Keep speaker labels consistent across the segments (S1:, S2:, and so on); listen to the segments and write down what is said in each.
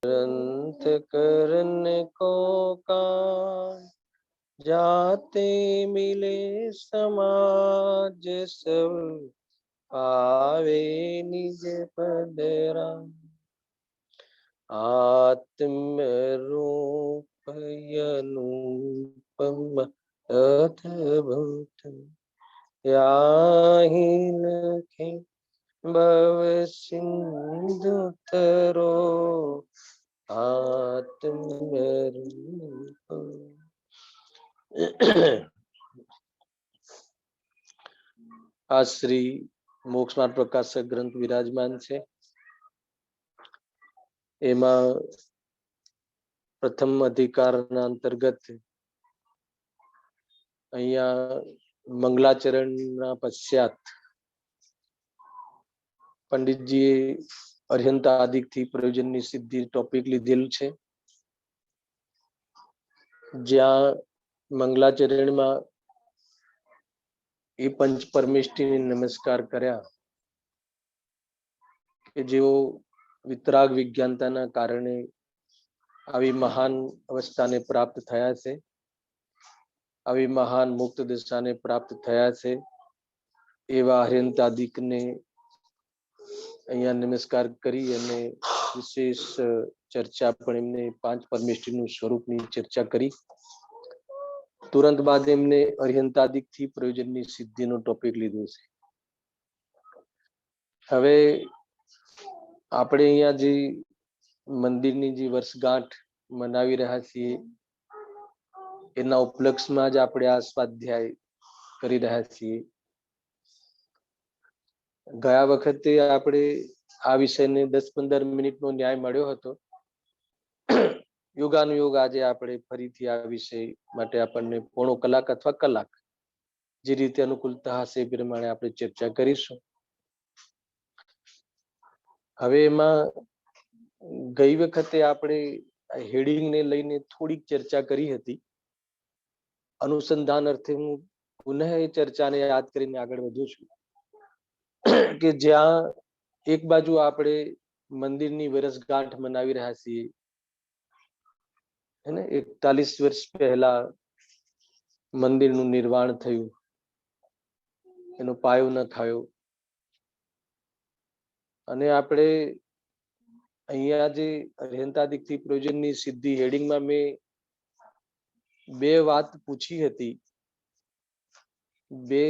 S1: ग्रंथ करने को कान जाते मिले समाज सब पावे निज पदरा आत्म रूप अनुपम अद्भुत याहि लखे भव सिंधु तरो आत्मरूप। આ શ્રી મોક્ષ માર્ગ પ્રકાશક ગ્રંથ વિરાજમાન છે. એમાં પ્રથમ અધિકારના અંતર્ગત અહીંયા મંગલાચરણના પશ્ચાત પંડિતજીએ અર્યંતાદિકથી પ્રયોજનની સિદ્ધિ ટોપિક લીધેલું છે. જ્યાં મંગલાચરણમાં એ પંચ પરમેષ્ઠીને નમસ્કાર કર્યા કે જેઓ વિતરાગ વિજ્ઞાનતાના કારણે આવી મહાન અવસ્થાને પ્રાપ્ત થયા છે, આવી મહાન મુક્ત દશાને પ્રાપ્ત થયા છે. એવા અર્યંતાદિકને અહીંયા નમસ્કાર કરી અને વિશેષ ચર્ચા પણ એમને પાંચ પરમેષ્ઠીનું સ્વરૂપની ચર્ચા કરી. તુરંત બાદ એમને અર્યંતાદિકથી પ્રયોજનની સિદ્ધિનો ટોપિક લીધો છે. હવે આપણે અહીંયા જે મંદિરની જે વર્ષગાંઠ મનાવી રહ્યા છીએ એના ઉપલક્ષમાં જ આપણે આ સ્વાધ્યાય કરી રહ્યા છીએ. ગયા વખતે આપણે આ વિષયને 10-15 મિનિટનો ન્યાય મળ્યો હતો. યોગાનુયોગ આજે આપણે ફરીથી આ વિષય માટે આપણને પોણો કલાક અથવા કલાક જે રીતે અનુકૂળતા હશે એ પ્રમાણે આપણે ચર્ચા કરીશું. હવે એમાં ગઈ વખતે આપણે હેડિંગને લઈને થોડીક ચર્ચા કરી હતી. અનુસંધાન અર્થે હું પુનઃ એ ચર્ચાને યાદ કરીને આગળ વધું છું કે જ્યાં એક બાજુ આપણે મંદિરની વર્ષગાંઠ મનાવી રહ્યા છીએ, 41 વર્ષ પહેલા મંદિરનું નિર્માણ થયું, એનો પાયો ન થયો, અને આપણે અહીંયા જે અર્યંતાદિકથી પ્રયોજનની સિદ્ધિ હેડિંગમાં મેં બે વાત પૂછી હતી, બે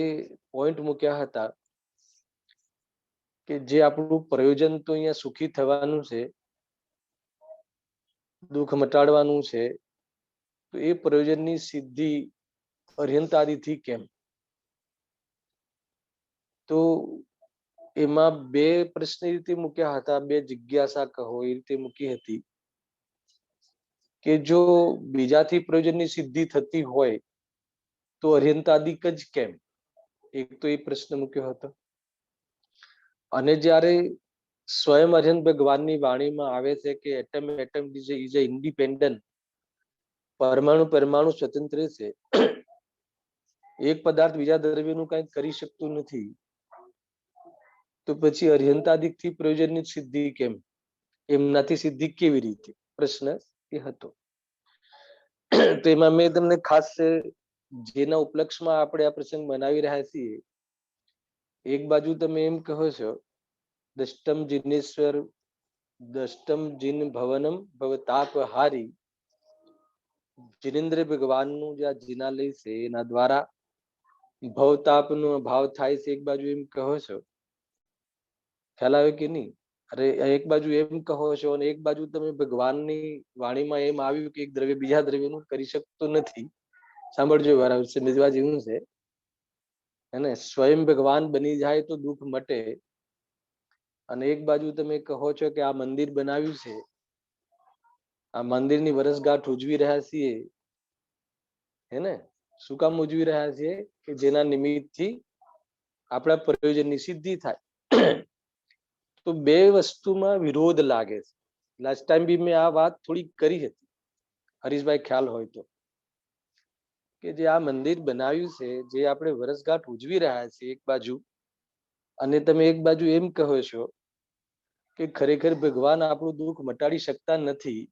S1: પોઈન્ટ મૂક્યા હતા કે જે આપણું પ્રયોજન તો અહીંયા સુખી થવાનું છે, દુઃખ મટાડવાનું છે, તો એ પ્રયોજનની સિદ્ધિ અર્યંતાદિથી કેમ? તો એમાં બે પ્રશ્ન એ રીતે મૂક્યા હતા, બે જિજ્ઞાસા કહો એ રીતે મૂકી હતી કે જો બીજાથી પ્રયોજનની સિદ્ધિ થતી હોય તો અર્યંતાદિક જ કેમ? એક તો એ પ્રશ્ન મૂક્યો હતો. અને જ્યારે સ્વયં અર્યંત ભગવાનની વાણીમાં આવે છે કે એટમ ઇઝ અ ઇન્ડિપેન્ડન્ટ, પરમાણુ પરમાણુ સ્વતંત્ર છે, એક પદાર્થ બીજા દ્રવ્યનું કંઈ કરી શકતું નથી, તો પછી અર્યંતાદિકથી પ્રયોજનની સિદ્ધિ કેમ? એમનાથી સિદ્ધિ કેવી રીતે? પ્રશ્ન એ હતો. તો એમાં મેં તમને ખાસ જેના ઉપલક્ષમાં આપણે આ પ્રસંગ મનાવી રહ્યા છીએ, એક બાજુ તમે એમ કહો છો દષ્ટમ જિનેશ્વર દષ્ટમ જીન ભવનમ ભવતાપહારી, જિનેન્દ્ર ભગવાનનું જે આ જિનાલય છે એના દ્વારા ભવતાપનો ભાવ થાય છે, એક બાજુ એમ કહો છો. ખ્યાલ આવે કે નહીં? અરે એક બાજુ એમ કહો છો અને એક બાજુ તમે ભગવાનની વાણીમાં એમ આવ્યું કે એક દ્રવ્ય બીજા દ્રવ્યનું કરી શકતું નથી. સાંભળજો, બરાબર સમજવા જેવું છે. એને સ્વયં ભગવાન બની જાય તો દુઃખ મટે, અને એક બાજુ તમે કહો છો કે આ મંદિર બનાવ્યું છે, આ મંદિરની વર્ષગાંઠ ઉજવી રહ્યા છીએ, હેને? શું કામ ઉજવી રહ્યા છીએ? કે જેના નિમિત્તથી આપણા પ્રયોજનની સિદ્ધિ થાય. તો બે વસ્તુમાં વિરોધ લાગે છે. લાસ્ટ ટાઈમ બી મેં આ વાત થોડી કરી હતી, હરીશભાઈ ખ્યાલ હોય તો, કે જે આ મંદિર બનાવ્યું છે, જે આપણે વર્ષગાંઠ ઉજવી રહ્યા છીએ એક બાજુ, અને તમે એક બાજુ એમ કહો છો કે ખરેખર ભગવાન આપણું દુઃખ મટાડી શકતા નથી,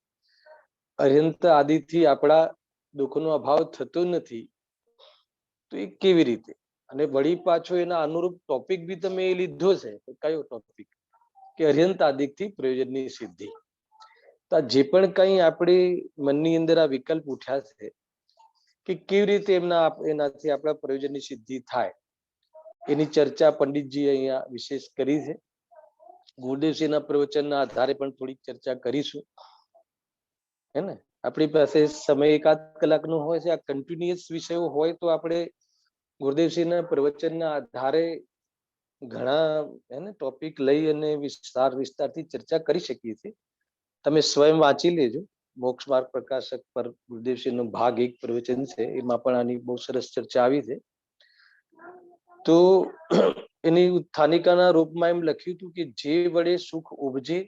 S1: અર્યંત આદિથી આપણા દુઃખનો અભાવ થતો નથી, તો એ કેવી રીતે? અને વળી પાછો એના અનુરૂપ ટોપિક બી તમે લીધો છે. કયો ટોપિક? કે અર્યંત આદિથી પ્રયોજનની સિદ્ધિ. તો જે પણ કઈ આપણી મનની અંદર આ વિકલ્પ ઉઠ્યા છે કે કેવી રીતે એનાથી આપણા પ્રયોજનની સિદ્ધિ થાય, એની ચર્ચા પંડિતજી અહીંયા વિશેષ કરી છે. ગુરુદેવસિંહના પ્રવચનના આધારે પણ થોડીક ચર્ચા કરીશું. હે ને, આપણી પાસે સમય એકાદ કલાકનો હોય છે. આ કન્ટિન્યુઅસ વિષયો હોય તો આપણે ગુરુદેવસિંહના પ્રવચનના આધારે ઘણા ટોપિક લઈ અને વિસ્તારથી ચર્ચા કરી શકીએ છીએ. તમે સ્વયં વાંચી લેજો. મોક્ષ માર્ગ પ્રકાશક પર ગુરુદેવસિંહનો ભાગ 1 પ્રવચન છે, એમાં પણ આની બહુ સરસ ચર્ચા આવી છે. તો એની ઉત્થાનિકાના રૂપમાં એમ લખ્યું હતું કે જે વડે સુખ ઉપજે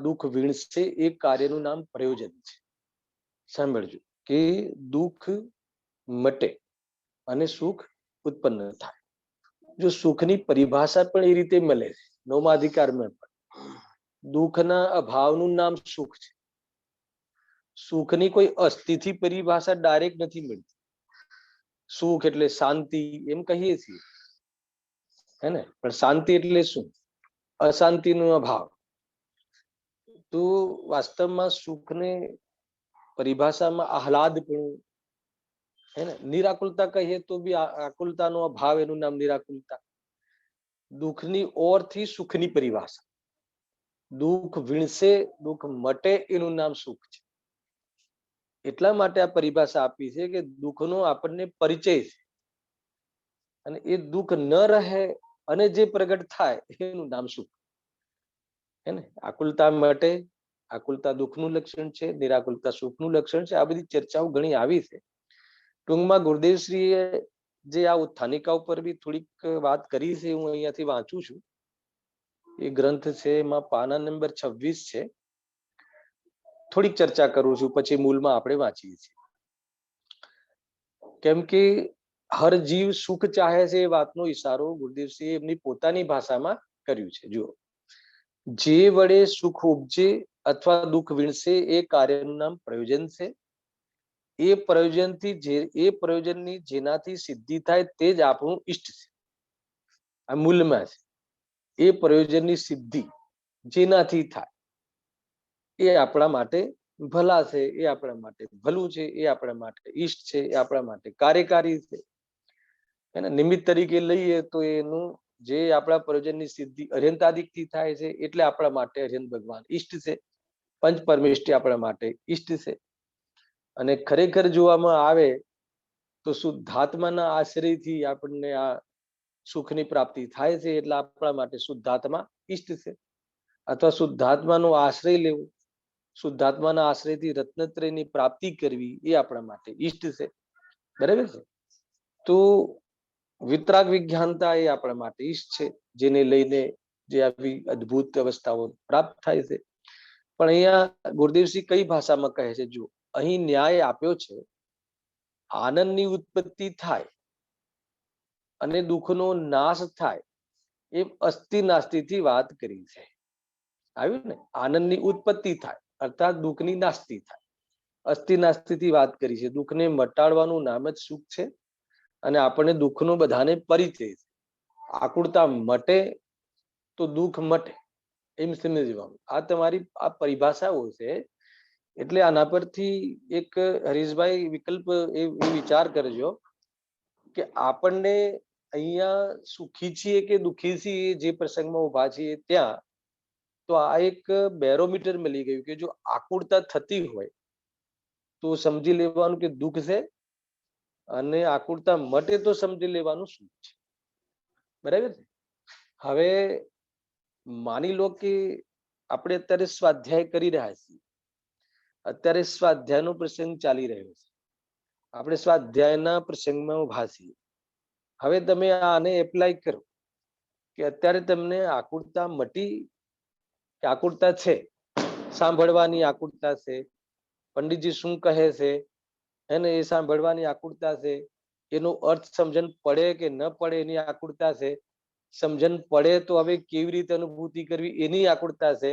S1: દુઃખ વીણશે એ કાર્યનું નામ પ્રયોજન છે. સાંભળજો કે દુઃખ મટે અને સુખ ઉત્પન્ન થાય. જો સુખની પરિભાષા પણ એ રીતે મળે છે. 9મા અધિકારમાં પણ દુઃખના અભાવનું નામ સુખ છે. સુખની કોઈ અસ્થિથી પરિભાષા ડાયરેક્ટ નથી મળતી. સુખ એટલે શાંતિ એમ કહીએ છીએ, હે ને, પણ શાંતિ એટલે શું? અશાંતિનો અભાવ. તો વાસ્તવમાં સુખને પરિભાષામાં આહલાદપણું, હે ને, નિરાકુલતા કહીએ તો બી આકુલતાનો અભાવ, એનું નામ નિરાકુલતા. દુઃખની ઓરથી સુખની પરિભાષા. દુઃખ વીણશે, દુઃખ મટે, એનું નામ સુખ છે. એટલા માટે આ પરિભાષા આપી છે કે દુઃખનો આપણને પરિચય છે, અને એ દુઃખ ન રહે અને જે પ્રગટ થાય એનું નામ સુખ. હે ને, આકુલતા માટે, આકુલતા દુઃખનું લક્ષણ છે, નિરાકુલતા સુખનું લક્ષણ છે. આ બધી ચર્ચાઓ ઘણી આવી છે. ટૂંકમાં ગુરુદેવશ્રીએ જે આ ઉત્થાનિકા ઉપર બી થોડીક વાત કરી છે, હું અહીંયાથી વાંચું છું. એ ગ્રંથ છે, એમાં પાના નંબર 26 છે. થોડીક ચર્ચા કરું છું, પછી મૂળમાં આપણે વાંચીએ છીએ. કેમ કે હર જીવ સુખ ચાહે છે, એ વાતનો ઈશારો ગુરુદેવસિંહે એમની પોતાની ભાષામાં કર્યું છે. જુઓ, જે વડે સુખ ઉપજે અથવા દુઃખ વીણશે એ કાર્યનું નામ પ્રયોજન છે. એ પ્રયોજનની જેનાથી સિદ્ધિ થાય તે જ આપણું ઈષ્ટ છે. આ મૂલમાં છે. એ પ્રયોજનની સિદ્ધિ જેનાથી થાય એ આપણા માટે ભલા છે, એ આપણા માટે ભલું છે, એ આપણા માટે ઈષ્ટ છે, એ આપણા માટે કાર્યકારી છે. એને નિમિત્ત તરીકે લઈએ તો એનું જે આપણા પ્રયોજનની સિદ્ધિ અર્યંતાદિકથી થાય છે, એટલે આપણા માટે અર્યંત ભગવાન ઈષ્ટ છે. પંચ પરમેષ્ટિ આપણા માટે ઈષ્ટ છે. અને ખરેખર જોવામાં આવે તો શુદ્ધાત્માના આશ્રયથી આપણને આ સુખની પ્રાપ્તિ થાય છે. એટલે આપણા માટે શુદ્ધાત્મા ઈષ્ટ છે. અથવા શુદ્ધાત્માનો આશ્રય લેવો, શુદ્ધાત્માના આશ્રયથી રત્નત્રયની પ્રાપ્તિ કરવી, એ આપણા માટે ઈષ્ટ છે. બરાબર છે. તો વિતરાગ વિજ્ઞાનતા એ આપણા માટે ઈષ્ટ છે, જેને લઈને જે આવી અદ્ભુત અવસ્થાઓ પ્રાપ્ત થાય છે. પણ અહીંયા ગુરુદેવસિંહ કઈ ભાષામાં કહે છે? જો અહીં ન્યાય આપ્યો છે, આનંદની ઉત્પત્તિ થાય અને દુઃખનો નાશ થાય, એમ અસ્થિ નાસ્તિથી વાત કરી છે. આવ્યું ને? આનંદની ઉત્પત્તિ થાય અર્થાત દુઃખની નાસ્તિ થાય. અસ્થિ નાસ્તિથી વાત કરી છે. દુઃખને મટાડવાનું નામ જ સુખ છે, અને આપણને દુઃખનો બધાને પરિચય છે. આકુળતા મટે તો દુઃખ મટે, એમ સમજવાનું. આ તમારી આ પરિભાષાઓ છે. એટલે આના પરથી એક હરીશભાઈ વિકલ્પ એ વિચાર કરજો કે આપણને અહીંયા સુખી છીએ કે દુઃખી છીએ, જે પ્રસંગમાં ઉભા છીએ ત્યાં, તો આ એક બેરોમીટર મળી ગયું કે જો આકુળતા થતી હોય તો સમજી લેવાનું કે દુઃખ છે, અને આકુળતા મટે તો સમજી લેવાનું સુખ છે. બરાબર છે. હવે માની લો કે આપણે અત્યારે સ્વાધ્યાય કરી રહ્યા છીએ. અત્યારે સ્વાધ્યાયનો પ્રસંગ ચાલી રહ્યો છે. આપણે સ્વાધ્યાયના પ્રસંગમાં ઉભા છીએ. હવે તમે આને એપ્લાય કરો કે અત્યારે તમને આકુળતા મટી કે આકુળતા છે, સાંભળવાની આકુળતા છે, પંડિતજી શું કહે છે એને એ સાંભળવાની આકુળતા છે, એનો અર્થ સમજણ પડે કે ન પડે એની આકુળતા છે, સમજણ પડે તો હવે કેવી રીતે અનુભૂતિ કરવી એની આકુળતા છે,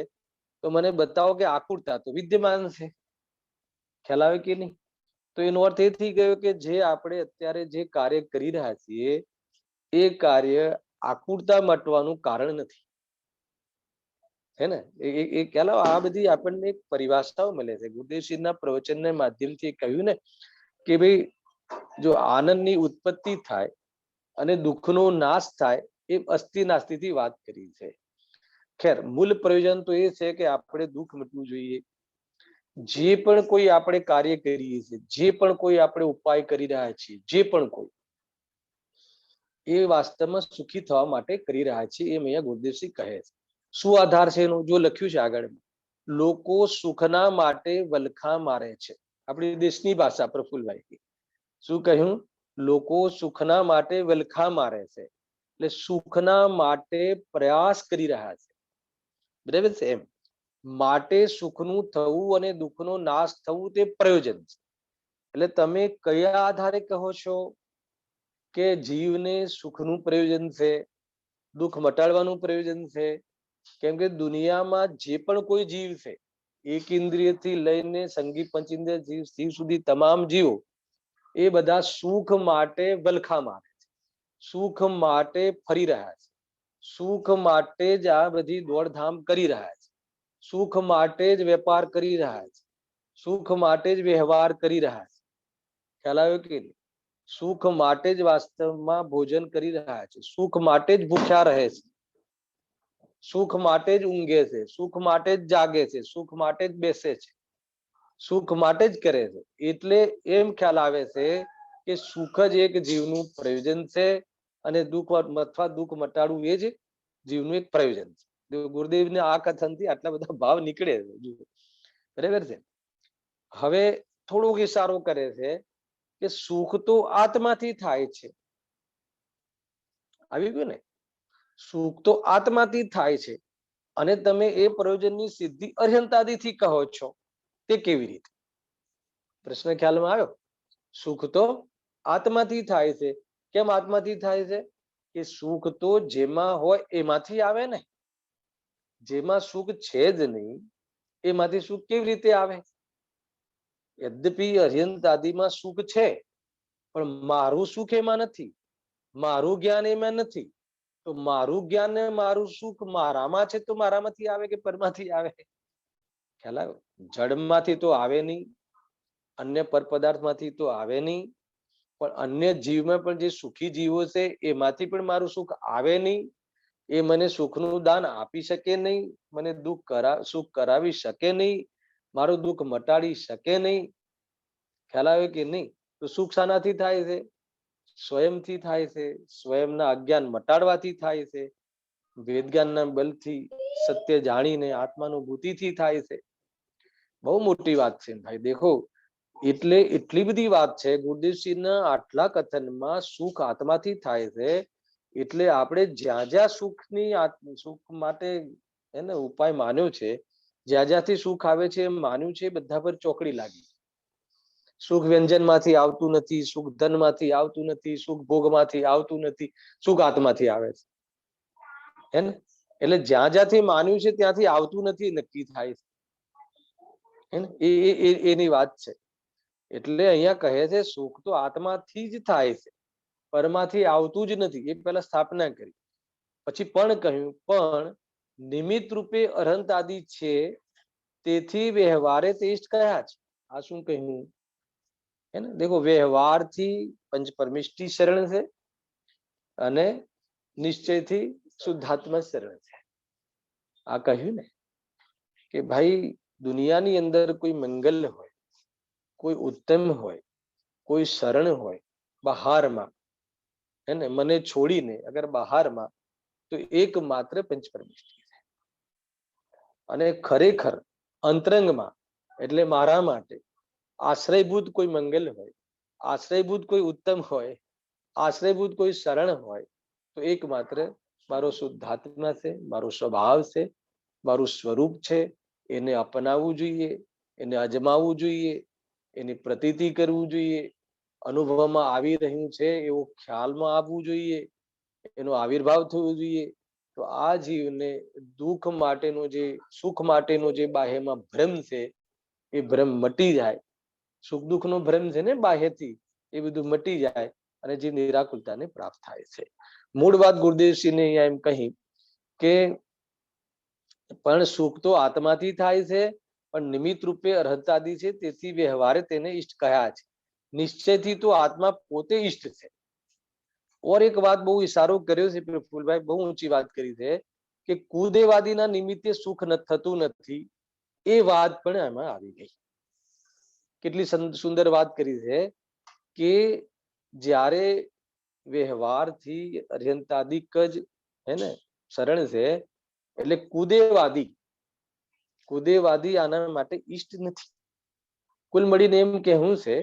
S1: તો મને બતાવો કે આકુરતા તો વિદ્યમાન છે. ખ્યાલ આવે કે નહીં? તો એનો અર્થ એ થઈ ગયો કે જે આપણે અત્યારે જે કાર્ય કરી રહ્યા છીએ એ કાર્ય આકુરતા મટવાનું કારણ નથી. હે ને? એ ખ્યાલ આવે? આ બધી આપણને એક પરિભાષાઓ મળે છે. ગુરુદેવસિંહના પ્રવચનના માધ્યમથી કહ્યું ને કે ભાઈ જો આનંદની ઉત્પત્તિ થાય અને દુઃખનો નાશ થાય એ અસ્થિ નાસ્તિથી વાત કરી છે. ખેર, મૂળ પ્રયોજન તો એ છે કે આપણે દુઃખ મટવું જોઈએ. જે પણ કોઈ આપણે કાર્ય કરીએ છીએ, જે પણ કોઈ આપણે ઉપાય કરી રહ્યા છીએ, જે પણ કોઈ એ વાસ્તવમાં સુખી થવા માટે કરી રહ્યા છીએ એમ અહીંયા ગુરુદેવસિંહ કહે છે. શું આધાર છે એનો? જો લખ્યું છે આગળ, લોકો સુખના માટે વલખા મારે છે. આપણી દેશની ભાષા પ્રફુલ્લભાઈ શું કહ્યું? લોકો સુખના માટે વલખા મારે છે, એટલે સુખના માટે પ્રયાસ કરી રહ્યા છે. બરાબર છે? એમ માટે સુખનું થવું અને દુઃખનો નાશ થવું તે પ્રયોજન છે. એટલે તમે કયા આધારે કહો છો કે જીવને સુખનું પ્રયોજન છે, દુઃખ મટાડવાનું પ્રયોજન છે? કેમ કે દુનિયામાં જે પણ કોઈ જીવ છે, એક ઇન્દ્રિયથી લઈને સંગી પંચેન્દ્રિય જીવ સુધી તમામ જીવો એ બધા સુખ માટે વલખા મારે છે, સુખ માટે ફરી રહ્યા છે, સુખ માટે જ આ બધી દોડધામ કરી રહ્યા છે, સુખ માટે જ વેપાર કરી રહ્યા છે, સુખ માટે જ વ્યવહાર કરી રહ્યા છે. ખ્યાલ આવ્યો કે નહીં? સુખ માટે જ વાસ્તવમાં ભોજન કરી રહ્યા છે, સુખ માટે જ ભૂખ્યા રહે છે, સુખ માટે જ ઊંઘે છે, સુખ માટે જ જાગે છે, સુખ માટે જ બેસે છે, સુખ માટે જ કરે છે. એટલે એમ ખ્યાલ આવે છે કે સુખ જ એક જીવનું પ્રયોજન છે અને દુઃખ અથવા દુઃખ મટાડવું એ જ જીવનું એક પ્રયોજન છે. ગુરુદેવને આ કથનથી આટલા બધા ભાવ નીકળે છે. બરાબર છે? હવે થોડોક ઇશારો કરે છે કે સુખ તો આત્માથી થાય છે. આવી ગયું ને? સુખ તો આત્માથી થાય છે અને તમે એ પ્રયોજનની સિદ્ધિ અર્હંતાદીથી કહો છો. તે કેવી રીતે? પ્રશ્ન ખ્યાલમાં આવ્યો? સુખ તો આત્માથી થાય છે. કેમ આત્માથી થાય છે? કે સુખ તો જેમાં હોય એમાંથી આવે ને. જેમાં સુખ છે જ નહીં એમાંથી સુખ કેવી રીતે આવે? યદ્યપિ અર્યંત આદિમાં સુખ છે, પણ મારું સુખ એમાં નથી, મારું જ્ઞાન એમાં નથી. તો મારું જ્ઞાન ને મારું સુખ મારામાં છે તો મારામાંથી આવે કે પરમાંથી આવે? ખ્યાલ આવ્યો? જડમાંથી તો આવે નહીં, અન્ય પર પદાર્થમાંથી તો આવે નહીં, પણ અન્ય જીવમાં પણ જે સુખી જીવો છે એમાંથી પણ મારું સુખ આવે નહીં. એ મને સુખનું દાન આપી શકે નહીં, મને સુખ કરાવી શકે નહીં, મારું દુઃખ મટાડી શકે નહીં. ખ્યાલ આવે કે નહીં? તો સુખ શાનાથી થાય છે? સ્વયંથી થાય છે. સ્વયંના અજ્ઞાન મટાડવાથી થાય છે. વેદ જ્ઞાનના બલથી સત્ય જાણીને આત્માનુભૂતિથી થાય છે. બહુ મોટી વાત છે ભાઈ. દેખો, એટલે એટલી બધી વાત છે ગુરુદેવસિંહના આટલા કથનમાં સુખ આત્માથી થાય છે. એટલે આપણે જ્યાં જ્યાં સુખ માટે એને ઉપાય માન્યો છે, જ્યાં જ્યાંથી સુખ આવે છે એમ માન્યું છે, બધા પર ચોકડી લાગી. સુખ વ્યંજનમાંથી આવતું નથી, સુખ ધનમાંથી આવતું નથી, સુખ ભોગમાંથી આવતું નથી, સુખ આત્માથી આવે છે. હે ને? એટલે જ્યાં જ્યાંથી માન્યું છે ત્યાંથી આવતું નથી નક્કી થાય છે. એની વાત છે. એટલે અહીંયા કહે છે સુખ તો આત્માથી જ થાય છે, પરમાંથી આવતું જ નથી. એ પહેલા સ્થાપના કરી, પછી પણ કહ્યું પણ નિમિત્ત રૂપે અરહંત આદિ છે, તેથી વ્યવહારે તે ઇષ્ટ કયા છે. આ શું કહ્યું? હે ને? દેખો, વ્યવહારથી પંચ પરમિષ્ટિ શરણ છે અને નિશ્ચયથી શુદ્ધાત્મા શરણ છે. આ કહ્યું ને કે ભાઈ દુનિયાની અંદર કોઈ મંગલ હોય, કોઈ ઉત્તમ હોય, કોઈ શરણ હોય બહારમાં, હે ને, મને છોડીને અગર બહારમાં, તો એકમાત્ર પંચ પરમિષ્ટિ છે. અને ખરેખર અંતરંગમાં એટલે મારા માટે આશ્રયભૂત કોઈ મંગલ હોય, આશ્રયભૂત કોઈ ઉત્તમ હોય, આશ્રયભૂત કોઈ શરણ હોય, તો એકમાત્ર મારો શુદ્ધાત્મા છે, મારો સ્વભાવ છે, મારું સ્વરૂપ છે. એને અપનાવવું જોઈએ, એને અજમાવવું જોઈએ, એની પ્રતીતિ કરવું જોઈએ, અનુભવમાં આવી રહ્યું છે એવો ખ્યાલમાં આવવું જોઈએ, એનો આવિર્ભાવ થવો જોઈએ. તો આ જીવને દુઃખ માટેનો જે સુખ માટેનો જે બાહ્યમાં ભ્રમ છે એ ભ્રમ મટી જાય, સુખ દુઃખ નો ભ્રમ છે ને બાહ્યથી, એ બધું મટી જાય અને જે નિરાકુરતાને પ્રાપ્ત થાય છે. મૂળ વાત ગુરુદેવસિંહને અહીંયા એમ કહી કે પણ સુખ તો આત્માથી થાય છે, પણ નિમિત્ત રૂપે અર્હતાદિ છે, તેથી વ્યવહારે તેને ઈષ્ટ કહ્યા છે. નિશ્ચયથી તો આત્મા પોતે ઈષ્ટ છે. ઓર એક વાત બહુ ઇશારો કર્યો છે પ્રફુલભાઈ, બહુ ઊંચી વાત કરી છે કે કુદેવાદીના નિમિત્તે સુખ થતું નથી, એ વાત પણ આમાં આવી ગઈ. કેટલી સુંદર વાત કરી છે કે જ્યારે વ્યવહારથી અર્યંતાદિક જ હે ને શરણ છે, એટલે કુદેવાદી આના માટે ઈષ્ટ નથી. કુલ મળીને એમ કહેવું છે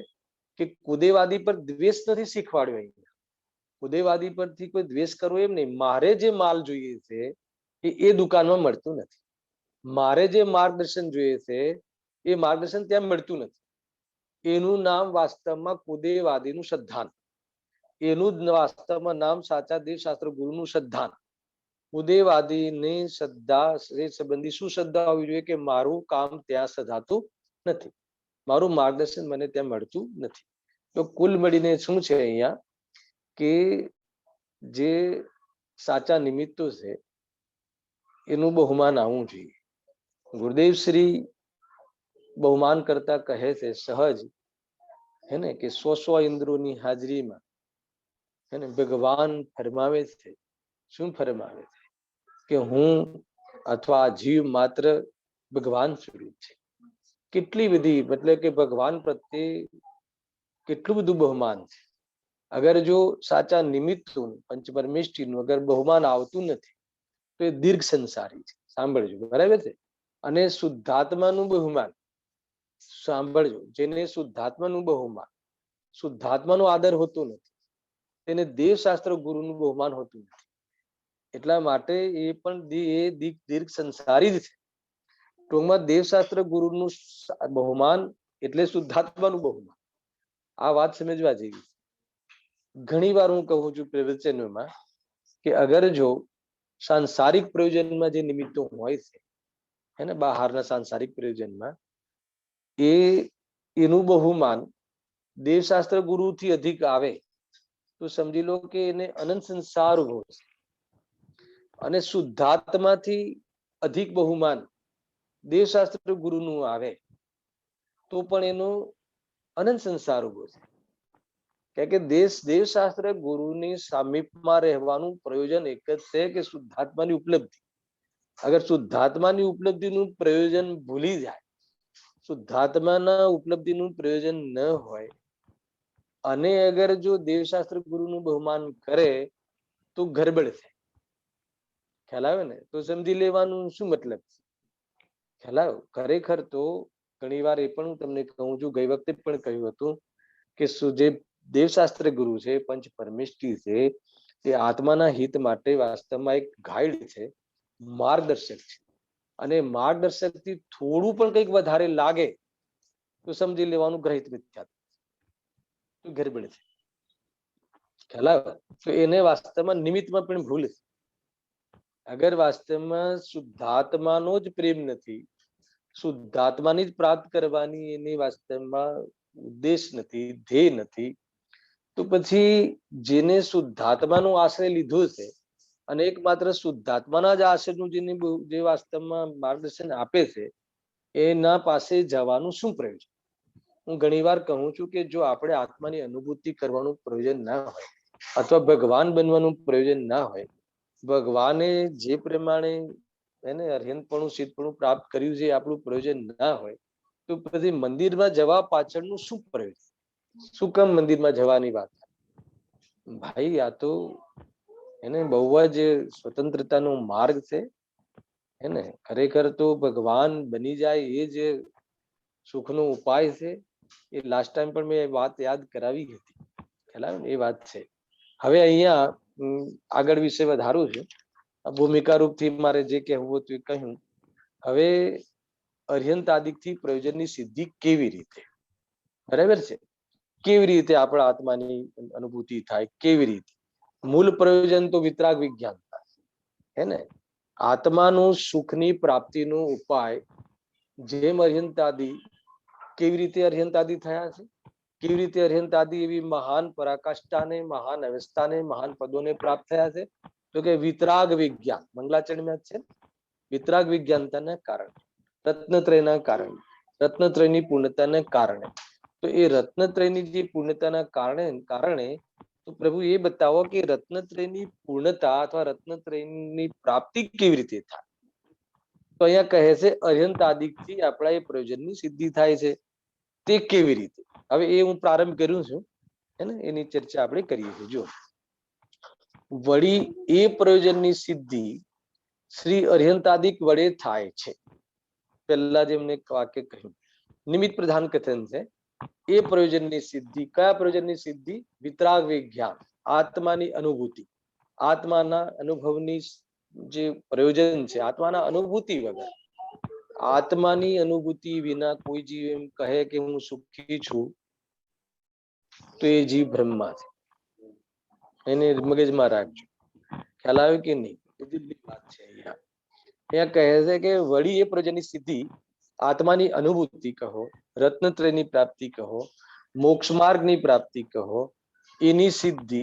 S1: કે કુદેવાદી પર દ્વેષ નથી શીખવાડ્યો. કુદેવાદી પરથી કોઈ દ્વેષ કરવો એમ નહીં. મારે જે માલ જોઈએ છે એ દુકાનમાં મળતું નથી, મારે જે માર્ગદર્શન જોઈએ છે એ માર્ગદર્શન ત્યાં મળતું નથી. એનું નામ વાસ્તવમાં કુદેવાદીનું શ્રદ્ધાન, એનું વાસ્તવમાં નામ સાચા દેવશાસ્ત્ર ગુરુનું શ્રદ્ધાન. કુદેવાદીની શ્રદ્ધા એ સંબંધી શું શ્રદ્ધા હોવી જોઈએ કે મારું કામ ત્યાં સધાતું નથી, મારું માર્ગદર્શન મને ત્યાં મળતું નથી. તો કુલ મળીને શું છે અહીંયા કે જે સાચા નિમિત્તો છે એનું બહુમાન આવવું જોઈએ. ગુરુદેવ શ્રી બહુમાન કરતા કહે છે સહજ હે ને કે 100 ઇન્દ્રોની હાજરીમાં હે ને ભગવાન ફરમાવે છે. શું ફરમાવે છે કે હું અથવા જીવ માત્ર ભગવાન સ્વરૂપ છે. કેટલી બધી મતલબ કે ભગવાન પ્રત્યે કેટલું બધું બહુમાન છે. અગર જો સાચા નિમિત્તોનું પંચપરમેષ્ઠીનું અગર બહુમાન આવતું નથી તો એ દીર્ઘ સંસારી છે. સાંભળજો, બરાબર છે. અને શુદ્ધાત્માનું બહુમાન સાંભળજો, જેને શુદ્ધાત્માનું બહુમાન, શુદ્ધાત્માનો આદર હોતો નથી, તેને દેવશાસ્ત્ર ગુરુનું બહુમાન હોતું નથી. એટલા માટે એ પણ દીર્ઘ સંસારી જ છે. ટૂંકમાં દેવશાસ્ત્ર ગુરુનું બહુમાન એટલે શુદ્ધાત્માનું બહુમાન. આ વાત સમજવા જેવી. ઘણી વાર હું કહું છું પ્રવચનોમાં કે અગર જો સાંસારિક પ્રયોજનમાં જે નિમિત્તો હોય છે હે ને બહારના સાંસારિક પ્રયોજનમાં, એનું બહુમાન દેવશાસ્ત્ર ગુરુથી અધિક આવે તો સમજી લો કે એને અનંત સંસાર ઉભો છે. અને શુદ્ધાત્માથી અધિક બહુમાન દેવશાસ્ત્ર ગુરુનું આવે તો પણ એનો અનંત સંસાર ઉભો છે. કે દેવશાસ્ત્ર ગુરુની સામીપમાં રહેવાનું પ્રયોજન એક જ છે કે શુદ્ધાત્માની ઉપલબ્ધિ. અગર શુદ્ધાત્માની ઉપલબ્ધિનું પ્રયોજન ભૂલી જાય, શુદ્ધાત્માના ઉપલબ્ધિનું પ્રયોજન ન હોય અને અગર જો દેવશાસ્ત્ર ગુરુનું બહુમાન કરે તો ગરબડ છે. ખ્યાલ આવે ને? તો સમજી લેવાનું શું મતલબ ખ્યાલ આવ્યો? ખરેખર તો ઘણી વાર એ પણ હું તમને કહું છું, ગઈ વખતે પણ કહ્યું હતું કે જે દેવશાસ્ત્ર ગુરુ છે, પંચ પરમેષ્ઠી છે, એ આત્માના હિત માટે વાસ્તવમાં એક ગાઈડ છે, માર્ગદર્શક છે. અને માર્ગદર્શક થી થોડું પણ કંઈક વધારે લાગે તો સમજી લેવાનું ગ્રહિત મિથ્યા, તો ગરબડ છે. ખ્યાલ આવે? તો એને વાસ્તવમાં નિમિત્તમાં પણ ભૂલ છે. અગર વાસ્તવમાં શુદ્ધાત્માનો જ પ્રેમ નથી, શુદ્ધાત્માની જ પ્રાપ્ત કરવાની એની વાસ્તવમાં ઉદ્દેશ નથી, ધ્યેય નથી, તો પછી જેને શુદ્ધાત્માનો આશ્રય લીધો છે અને એકમાત્ર શુદ્ધાત્માના જ આશ્રયનું જે વાસ્તવમાં માર્ગદર્શન આપે છે, એના પાસે જવાનું શું પ્રયોજન? હું ઘણી વાર કહું છું કે જો આપણે આત્માની અનુભૂતિ કરવાનું પ્રયોજન ના હોય અથવા ભગવાન બનવાનું પ્રયોજન ના હોય, ભગવાને જે પ્રમાણે એને અર્હંતપણું સિદ્ધપણું પ્રાપ્ત કર્યું છે, આપણું પ્રયોજન ના હોય તો પછી મંદિરમાં જવા પાછળનું શું પ્રયોજન? શું કામ મંદિરમાં જવાની વાત? ભાઈ આ તો એને બહુ જ સ્વતંત્રતાનો માર્ગ છે. એને ખરેખર તો ભગવાન બની જાય એ જ સુખનો ઉપાય છે. એ લાસ્ટ ટાઈમ પણ મેં વાત યાદ કરાવી હતી, ખ્યાલ આવે ને? એ વાત છે. હવે અહીંયા આગળ વિશે વધારું છે. ભૂમિકા રૂપથી મારે જે કહેવું હતું એ કહ્યું. હવે અર્હંતાદિકથી પ્રયોજનની સિદ્ધિ કેવી રીતે? બરાબર છે? કેવી રીતે આપણા આત્માની અનુભૂતિ થાય? કેવી રીતે? મૂળ પ્રયોજન તો વિતરાગ વિજ્ઞાન. હે ને આત્માનું સુખની પ્રાપ્તિનો ઉપાય જેમ અર્યંતાદી કેવી રીતે અર્યંતાદી થયા છે, કેવી રીતે અર્યંતાદી એવી મહાન પરાકાષ્ઠાને, મહાન અવસ્થાને, મહાન પદોને પ્રાપ્ત થયા છે? તો કે વિતરાગ વિજ્ઞાન મંગલાચરણમાં છે, વિતરાગ વિજ્ઞાનતાના કારણે, રત્નત્રયના કારણે, રત્નત્રયની પૂર્ણતાના કારણે. તો એ રત્નત્રયની જે પૂર્ણતાના કારણે તો પ્રભુ એ બતાવો કે રત્નત્રયની પૂર્ણતા અથવા રત્નત્રયની પ્રાપ્તિ કેવી રીતે થાય. તો અહીંયા કહે છે અર્યંતાદિકથી આપણા એ પ્રયોજનની સિદ્ધિ થાય છે. તે કેવી રીતે? હવે એ હું પ્રારંભ કર્યું છું, હે ને, એની ચર્ચા આપણે કરીએ છીએ. જો વળી એ પ્રયોજનની સિદ્ધિ શ્રી અર્યંતાદિક વડે થાય છે. પહેલા જે એમને વાક્ય કહ્યું નિમિત્ત પ્રધાન કથન છે. એ પ્રયોજનની સિદ્ધિ, કયા પ્રયોજનની સિદ્ધિ? વિતરાગ વિજ્ઞાન, આત્માની અનુભૂતિ, આત્માના અનુભવની જે પ્રયોજન છે. આત્માના અનુભૂતિ વગર, આત્માની અનુભૂતિ વિના કોઈ જીવ એમ કહે કે હું સુખી છું, તો એ જીવ બ્રહ્મા છે. એને મગજમાં રાખજો. ખ્યાલ આવ્યો કે નહીં? બધી વાત છે અહીંયા. અહીંયા કહે છે કે વળી એ પ્રયોજનની સિદ્ધિ આત્માની અનુભૂતિ કહો, રત્નત્રયની પ્રાપ્તિ કહો, મોક્ષ માર્ગની પ્રાપ્તિ કહો, એની સિદ્ધિ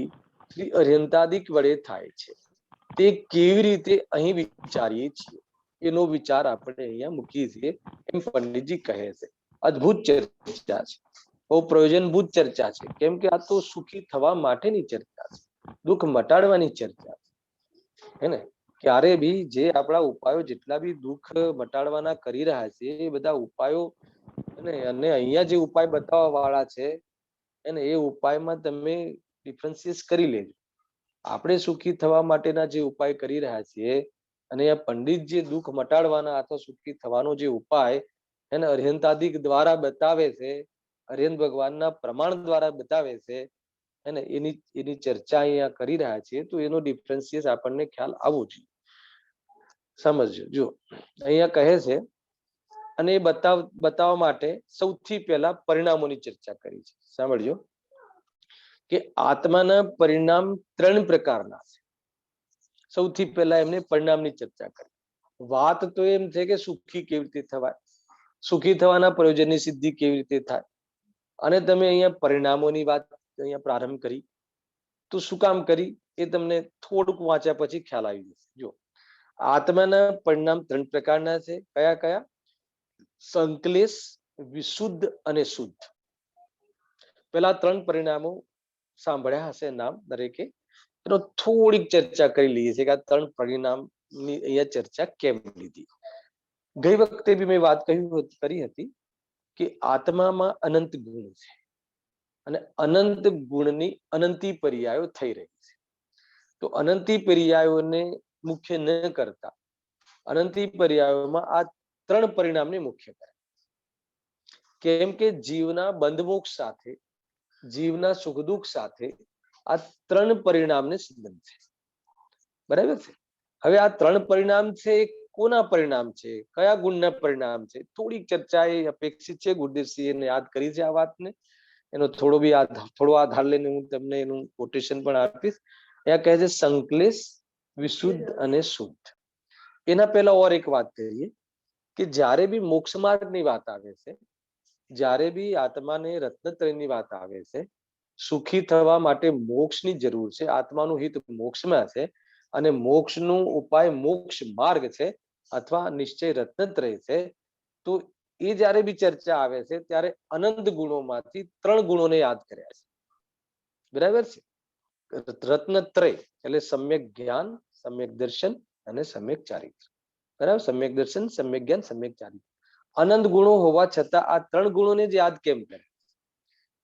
S1: શ્રી અર્યંતાદિક વડે થાય છે. તે કેવી રીતે અહીં વિચારીએ છીએ એનો વિચાર આપણે અહીંયા મૂકીએ છીએ, એમ પંડિતજી કહે છે. અદ્ભુત ચર્ચા છે, બહુ પ્રયોજનભૂત ચર્ચા છે. કેમ કે આ તો સુખી થવા માટેની ચર્ચા છે, દુઃખ મટાડવાની ચર્ચા છે, હે ને. ક્યારે બી જે આપણા ઉપાયો જેટલા બી દુઃખ મટાડવાના કરી રહ્યા છે, એ બધા ઉપાયો અને અહીંયા જે ઉપાય બતાવવા વાળા છે, એને એ ઉપાયમાં તમે ડિફરન્સિએટ કરી લેજો. આપણે સુખી થવા માટેના જે ઉપાય કરી રહ્યા છીએ, અને આ પંડિત જે દુઃખ મટાડવાના અથવા સુખી થવાનો જે ઉપાય એને અર્યંતાદિક દ્વારા બતાવે છે, અર્યંત ભગવાનના પ્રમાણ દ્વારા બતાવે છે, એને એની ચર્ચા અહીંયા કરી રહ્યા છીએ. તો એનો ડિફરન્સિએટ આપણને ખ્યાલ આવવો જોઈએ. સમજજો. જો અહીંયા કહે છે, અને એ બતાવવા માટે સૌથી પહેલા પરિણામોની ચર્ચા કરી છે. સાંભળજો કે આત્માના પરિણામ 3 પ્રકારના છે. સૌથી પહેલા એમને પરિણામની ચર્ચા કરી. વાત તો એમ છે કે સુખી કેવી રીતે થવાય, સુખી થવાના પ્રયોજનની સિદ્ધિ કેવી રીતે થાય, અને તમે અહીંયા પરિણામોની વાત અહીંયા પ્રારંભ કરી. તો શું કામ કરી એ તમને થોડુંક વાંચ્યા પછી ખ્યાલ આવી જશે. જો આત્માના પરિણામ 3 પ્રકારના છે. કયા કયા? સંકલેશ, વિશુદ્ધ અને શુદ્ધ. પેલા 3 પરિણામો સાંભળ્યા હશે નામ દરેકે. એનો થોડીક ચર્ચા કરી લઈએ છીએ કે આ 3 પરિણામની અહીંયા ચર્ચા કેમ લીધી. ગઈ વખતે બી મેં વાત કરી હતી કે આત્મામાં અનંત ગુણ છે, અને અનંત ગુણની અનંતી પર્યાયો થઈ રહી છે. તો અનંતી પર્યાયોને મુખ્ય ન કરતા અનંતી પર્યાયોમાં આ 3 પરિણામને મુખ્ય કરે. કેમ કે જીવના બંધ મોક્ષ સાથે, જીવના સુખ દુઃખ સાથે આ 3 પરિણામને સંબંધ છે. બરાબર છે? હવે આ 3 પરિણામ છે, કોના પરિણામ છે, કયા ગુણના પરિણામ છે? થોડીક ચર્ચા એ અપેક્ષિત છે. ગુરુદેવસિંહને યાદ કરી છે આ વાતને. એનો થોડો આધાર લઈને હું તમને એનું કોટેશન પણ આપીશ. અહીંયા કહે છે સંકલેશ, વિશુદ્ધ અને શુદ્ધ. એના પહેલા ઓર એક વાત કરીએ કે જ્યારે બી મોક્ષ માર્ગની વાત આવે છે, જ્યારે બી આત્માને રત્નત્રયની વાત આવે છે, સુખી થવા માટે મોક્ષની જરૂર છે, આત્માનું હિત મોક્ષમાં છે, અને મોક્ષનું ઉપાય મોક્ષ માર્ગ છે અથવા નિશ્ચય રત્નત્રય છે. તો એ જ્યારે બી ચર્ચા આવે છે ત્યારે અનંત ગુણોમાંથી 3 ગુણોને યાદ કર્યા છે. બરાબર છે? રત્નત્રય એટલે સમ્યક જ્ઞાન, સમ્યક દર્શન અને સમ્યક ચારિત્ર. બરાબર? સમ્યક દર્શન, સમ્યક જ્ઞાન, સમ્યક ચારિત્ર. અનંત ગુણો હોવા છતાં આ 3 ગુણોને જ યાદ કેમ કરે?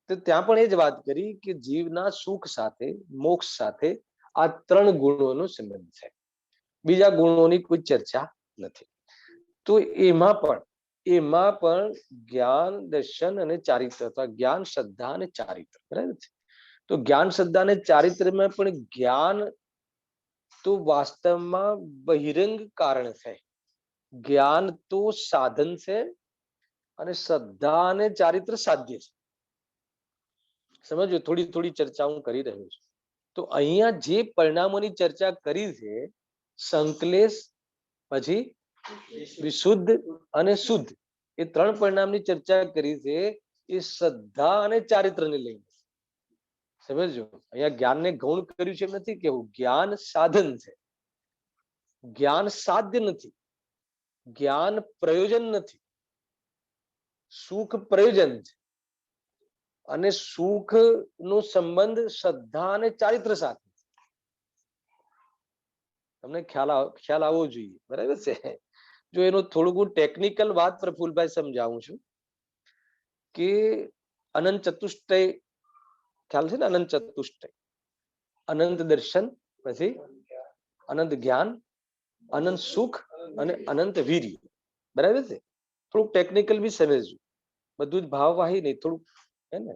S1: તો ત્યાં પણ એ જ વાત કરી કે જીવના સુખ સાથે, મોક્ષ સાથે આ 3 ગુણોનો સંબંધ છે. બીજા ગુણોની કોઈ ચર્ચા નથી. તો એમાં પણ જ્ઞાન, દર્શન અને ચારિત્ર, અથવા જ્ઞાન, શ્રદ્ધા અને ચારિત્ર. બરાબર છે? તો જ્ઞાન, શ્રદ્ધા અને ચારિત્રમાં પણ જ્ઞાન તો વાસ્તવમાં બહિરંગ કારણ છે, જ્ઞાન તો સાધન છે, અને શ્રદ્ધા અને ચારિત્ર સાધ્ય છે. સમજો, થોડી ચર્ચા હું કરી રહ્યો છું. તો અહીંયા જે પરિણામોની ચર્ચા કરી છે સંકલેશ, પછી વિશુદ્ધ અને શુદ્ધ, એ ત્રણ પરિણામની ચર્ચા કરી છે. એ શ્રદ્ધા અને ચારિત્રને લઈને સમજો. અહીંયા જ્ઞાનને ગૌણ કર્યું છે એમ નથી કેવું. જ્ઞાન સાધન છે, જ્ઞાન સાધ્ય નથી, જ્ઞાન પ્રયોજન નથી, સુખ પ્રયોજન છે. અને સુખ નો સંબંધ શ્રદ્ધા અને ચારિત્ર સાથે. તમને ખ્યાલ આવવો જોઈએ, બરાબર છે. જો એનું થોડું ટેકનિકલ વાત પ્રફુલભાઈ સમજાવું છું કે અનંત ચતુષ્ટય ખ્યાલ છે ને? અનંત ચતુષ્ટય, અનંત દર્શન, પછી અનંત જ્ઞાન, અનંત સુખ અને અનંત વીર્ય, બરાબર છે. થોડુંક ટેકનિકલ બી સમજવું, બધું જ ભાવવાહી નહીં, થોડુંક હે ને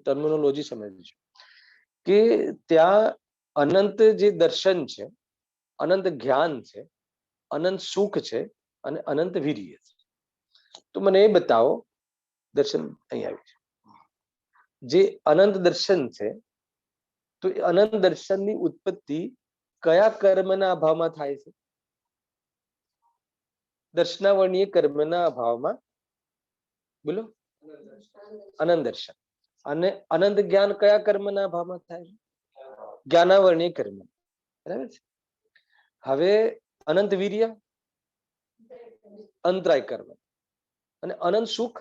S1: ટર્મિનોલોજી સમજજો કે ત્યાં અનંત જે દર્શન છે, અનંત જ્ઞાન છે, અનંત સુખ છે અને અનંત વીર્ય છે. તો મને એ બતાવો, દર્શન અહીં આવ્યું છે, જે અનંત દર્શન છે, તો એ અનંત દર્શનની ઉત્પત્તિ કયા કર્મના અભાવમાં થાય છે? દર્શનાવર્ણીય કર્મના અભાવમાં. બોલો. અનંત દર્શન. અને અનંત જ્ઞાન કયા કર્મના અભાવમાં થાય છે? જ્ઞાનાવર્ણીય કર્મ, બરાબર છે. હવે અનંત વીર્ય, અંતરાય કર્મ. અને અનંત સુખ,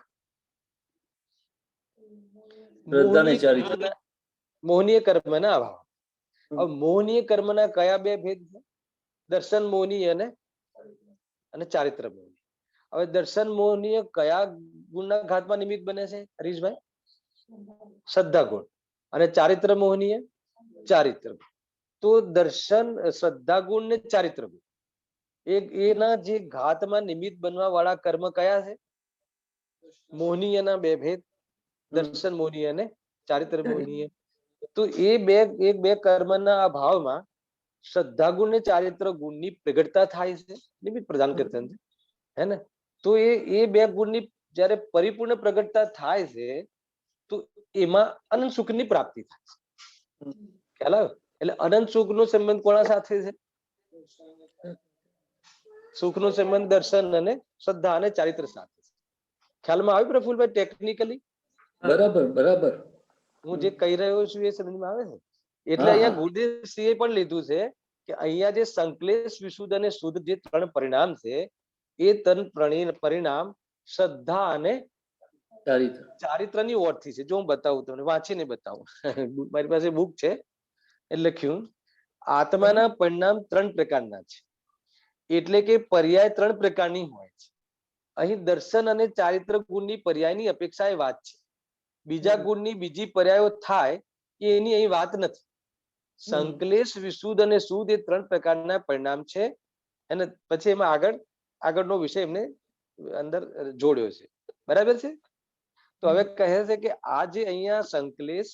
S1: મોહનીય કર્મના અભાવ. હવે મોહનીય કર્મના કયા બે ભેદ છે? દર્શન મોહનીય અને ચારિત્ર મોહનીય. હવે દર્શન મોહનીય કયા ગુણના ઘાતમાં નિમિત્ત બને છે હરીશભાઈ? શ્રદ્ધા ગુણ. અને ચારિત્ર મોહનીય ચારિત્ર. તો દર્શન, શ્રદ્ધા ગુણ ને ચારિત્ર ગુણ, એના જે ઘાતમાં નિમિત્ત બનવા વાળા કર્મ કયા છે? મોહનીયના બે ભેદ, દર્શન મોહનીય અને ચારિત્ર મોહનીય. તો એ બે કર્મના અભાવમાં શ્રદ્ધા ગુણ ને ચારિત્ર ગુણની પ્રગટતા થાય છે, નિમિત્ત પ્રદાન કરતા છે, હે ને? તો એ બે ગુણની જયારે પરિપૂર્ણ પ્રગટતા થાય છે, તો એમાં અનંત સુખની પ્રાપ્તિ થાય છે. ખ્યાલ આવ્યો? એટલે અનંત સુખનો સંબંધ કોના સાથે છે? સુખનો સંબંધ દર્શન અને શ્રદ્ધા અને ચારિત્ર સાથે છે. ખ્યાલમાં આવ્યું પ્રફુલભાઈ ટેકનિકલી?
S2: બરાબર બરાબર.
S1: હું જે કહી રહ્યો છું એ સમજમાં આવે છે? એટલે અહીંયા ગુરુદેવશ્રીએ પણ લીધું છે કે અહીંયા જે સંકલેશ, વિશુદ્ધ અને શુદ્ધ જે ત્રણ પરિણામ છે, એ ત્રણ પરિણામ શ્રદ્ધા અને ચારિત્રની ઓરથી છે. જો હું બતાવું તમને, વાંચીને બતાવું, મારી પાસે બુક છે એ લખ્યું. આત્માના પરિણામ ત્રણ પ્રકારના છે, એટલે કે પર્યાય ત્રણ પ્રકારની હોય છે. અહીં દર્શન અને ચારિત્ર ગુણની પર્યાયની અપેક્ષા એ વાત છે. બીજા ગુણની બીજી પર્યાયો થાય એની અહીં વાત નથી. સંકલેશ, વિશુદ્ધ અને શુદ્ધ એ ત્રણ પ્રકારના પરિણામ છે. અને પછી એમાં આગળનો વિષય એમને અંદર જોડ્યો છે, બરાબર છે. તો હવે કહે છે કે આ જે અહીંયા સંકલેશ,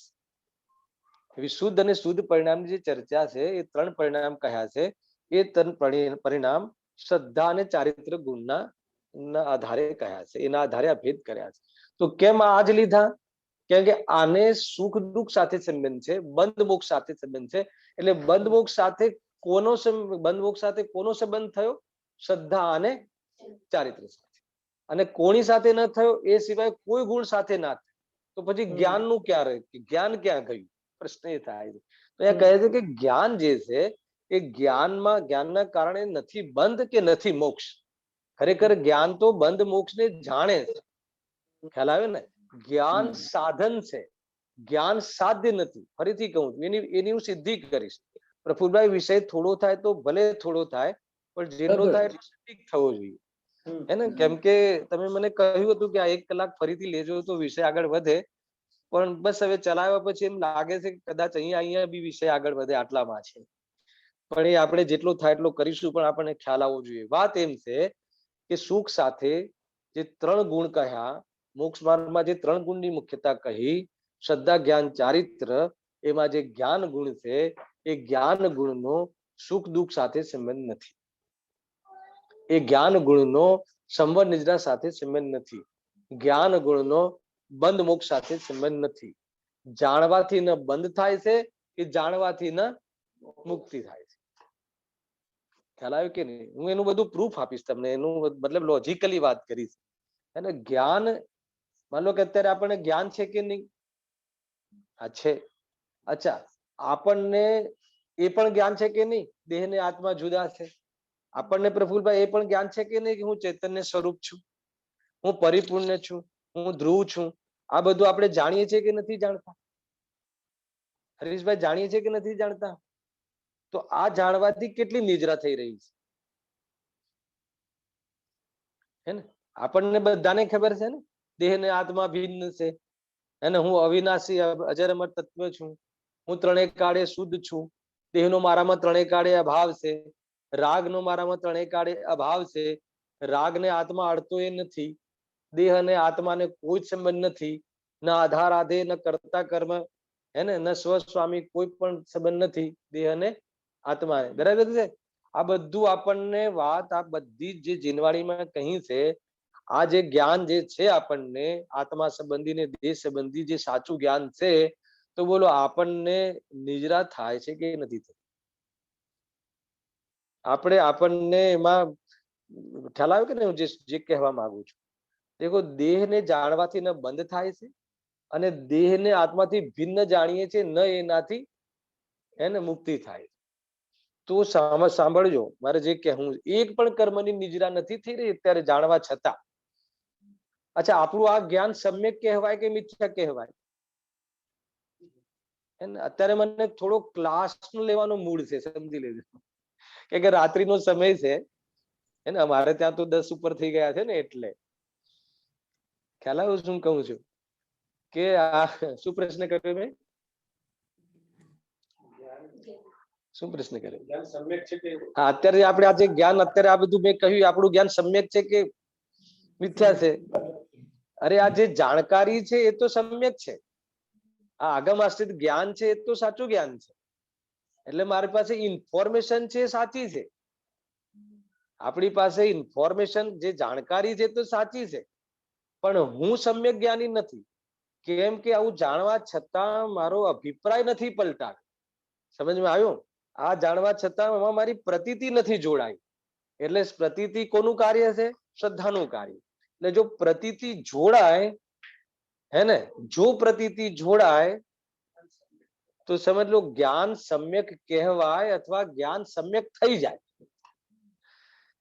S1: વિશુદ્ધ અને શુદ્ધ પરિણામની જે ચર્ચા છે, એ ત્રણ પરિણામ કહ્યા છે. એ ત્રણ પરિણામ શ્રદ્ધા અને ચારિત્ર ગુણના આધારે કહ્યા છે, એના આધારે આ ભેદ કર્યા છે. તો કેમ આ જ લીધા? કેમ કે આને સુખ દુઃખ સાથે સંબંધ છે, બંધ મોક્ષ સાથે સંબંધ છે. એટલે બંધ મોક્ષ સાથે કોનો સંબંધ થયો? શ્રદ્ધા અને ચારિત્ર સાથે. અને કોની સાથે ન થયો? એ સિવાય કોઈ ગુણ સાથે ના થયો. તો પછી જ્ઞાનનું ક્યાં રહ્યું? જ્ઞાન ક્યાં ગયું? પ્રશ્ન એ થાય છે. તો અહીંયા કહે છે કે જ્ઞાન જે છે એ જ્ઞાનના કારણે નથી બંધ કે નથી મોક્ષ. ખરેખર જ્ઞાન તો બંધ મોક્ષને જાણે છે. ખ્યાલ આવે ને? જ્ઞાન સાધન છે, જ્ઞાન સાધ્ય નથી. ફરીથી કહું, એની હું સિદ્ધિ કરીશ. પ્રફુલભાઈ, વિષય થોડો થાય તો ભલે થોડો થાય, પણ જેટલો થાય એટલો સટીક થવો જોઈએ, હે ને? કેમ કે તમે મને કહ્યું હતું કે આ 1 કલાક ફરીથી લેજો તો વિષય આગળ વધે. પણ બસ હવે ચલાવ્યા પછી એમ લાગે છે કે કદાચ અહીંયા બી વિષય આગળ વધે આટલામાં છે. પણ એ આપણે જેટલો થાય એટલો કરીશું, પણ આપણને ખ્યાલ આવવો જોઈએ. વાત એમ છે કે સુખ સાથે જે ત્રણ ગુણ કહ્યા, મોક્ષ માર્ગમાં જે ત્રણ ગુણની મુખ્યતા કહી, શ્રદ્ધા, જ્ઞાન, ચારિત્ર, એમાં જે જ્ઞાન ગુણ છે એ જ્ઞાન ગુણનો સુખ દુઃખ સાથે સંબંધ નથી. એ જ્ઞાન ગુણનો સંવર નિદ્રા સાથે સંબંધ નથી. જ્ઞાન ગુણનો બંધ મોક્ષ સાથે સંબંધ નથી. જાણવાથી ન બંધ થાય છે કે જાણવાથી ન મુક્તિ થાય છે. ખ્યાલ આવ્યો કે નહીં? હું એનું બધું પ્રૂફ આપીશ તમને, એનું મતલબ લોજિકલી વાત કરીશ. અને જ્ઞાન, માન લો કે અત્યારે આપણને જ્ઞાન છે કે નહીં? આ છે. અચ્છા, આપણને એ પણ જ્ઞાન છે કે નહીં દેહ ને આત્મા જુદા છે? આપણને પ્રફુલભાઈ એ પણ જ્ઞાન છે કે નહીં કે હું ચૈતન્ય સ્વરૂપ છું, હું પરિપૂર્ણ છું, હું ધ્રુવ છું? આ બધું આપણે જાણીએ છીએ કે નથી જાણતા? હરીશભાઈ, જાણીએ છીએ કે નથી જાણતા? તો આ જાણવાથી કેટલી નિદ્રા થઈ રહી છે, હે ને? આપણને બધાને ખબર છે ને દેહ ને આત્મા ભિન્ન છે, અને હું અવિનાશી અજર અમર તત્વ છું, હું ત્રણેય કાળે શુદ્ધ છું, દેહનો મારામાં ત્રણેય કાળે અભાવ છે, રાગનો મારામાં ત્રણેય કાળે અભાવ છે, રાગને આત્મા અડતો એ નથી, દેહ અને આત્માને કોઈ જ સંબંધ નથી, ન આધાર આધે ન કરતા કર્મ, હે ને, ન સ્વસ્વામી, કોઈ પણ સંબંધ નથી દેહ અને આત્માને. બરાબર છે? આ બધું આપણને વાત, આ બધી જે જીનવાણીમાં કહી છે, આ જે જ્ઞાન જે છે આપણને આત્મા સંબંધી ને દેહ સંબંધી જે સાચું જ્ઞાન છે, તો બોલો આપણને નિજરા થાય છે કે નથી થતી? આપણને એમાં ખ્યાલ આવ્યો કે નહીં? હું જે કહેવા માંગુ છું, દેખો, દેહને જાણવાથી ન બંધ થાય છે, અને દેહને આત્માથી ભિન્ન જાણીએ છીએ ન એનાથી એને મુક્તિ થાય. તો સાંભળજો, મારે જે કહેવું, એક પણ કર્મની નિજરા નથી થઈ રહી અત્યારે જાણવા છતાં. અચ્છા, આપણું આ જ્ઞાન સમ્યક કહેવાય કે મિથ્યા કહેવાય? અત્યારે મને થોડો ક્લાસ લેવાનો મૂડ છે, સમજી લેજો, કે રાત્રિનો સમય છે, હે ને? અમારે ત્યાં તો 10 ઉપર થઈ ગયા છે ને, એટલે ખ્યાલ આવ્યો શું કહું છું? કે આ શું પ્રશ્ન કર્યો મેં? શું પ્રશ્ન કર્યો? જ્ઞાન સમ્યક છે કે? હા, અત્યારે આપણે આ જે જ્ઞાન, અત્યારે આ બધું મેં કહ્યું, આપણું જ્ઞાન સમ્યક છે કે મિથ્યા છે? અરે, આ જે જાણકારી છે એ તો સમ્યક છે, આ આગમ આશ્રિત જ્ઞાન છે એ તો સાચું જ્ઞાન છે. એટલે મારી પાસે ઇન્ફોર્મેશન છે એ સાચી છે, આપણી પાસે ઇન્ફોર્મેશન, જે જાણકારી છે તો સાચી છે, પણ હું સમ્યક જ્ઞાની નથી. કેમ કે આવું જાણવા છતાં મારો અભિપ્રાય નથી પલટાયો. સમજમાં આવ્યું? આ જાણવા છતાં એમાં મારી પ્રતીતિ નથી જોડાઈ. એટલે પ્રતીતિ કોનું કાર્ય છે? શ્રદ્ધાનું કાર્ય. એટલે જો પ્રતીતિ જોડાય, હે ને, જો પ્રતીતિ જોડાય તો સમજ લો જ્ઞાન સમ્યક કહેવાય, અથવા જ્ઞાન સમ્યક થઈ જાય.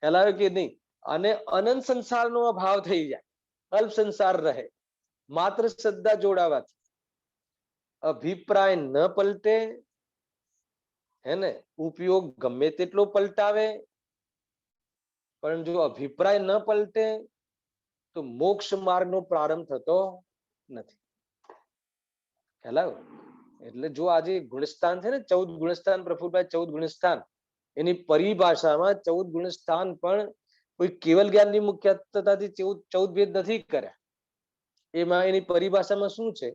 S1: ખ્યાલ આવ્યો કે નહીં? અને અનંત સંસારનો અભાવ થઈ જાય, અલ્પ સંસાર રહે, માત્ર શ્રદ્ધા જોડાવાથી. અભિપ્રાય ન પલટે, હે ને, ઉપયોગ ગમે તેટલો પલટાવે, પણ જો અભિપ્રાય ન પલટે તો મોક્ષ માર્ગનો પ્રારંભ થતો નથી. ખ્યાલ આવ્યો? એટલે જો આજે ગુણસ્થાન છે ને, 14 ગુણસ્થાન, પ્રફુલભાઈ, 14 ગુણસ્થાન, એની પરિભાષામાં 14 ગુણસ્થાન પણ કોઈ કેવલ જ્ઞાનની મુખ્યતાથી 14 ભેદ નથી કર્યા. એમાં એની પરિભાષામાં શું છે?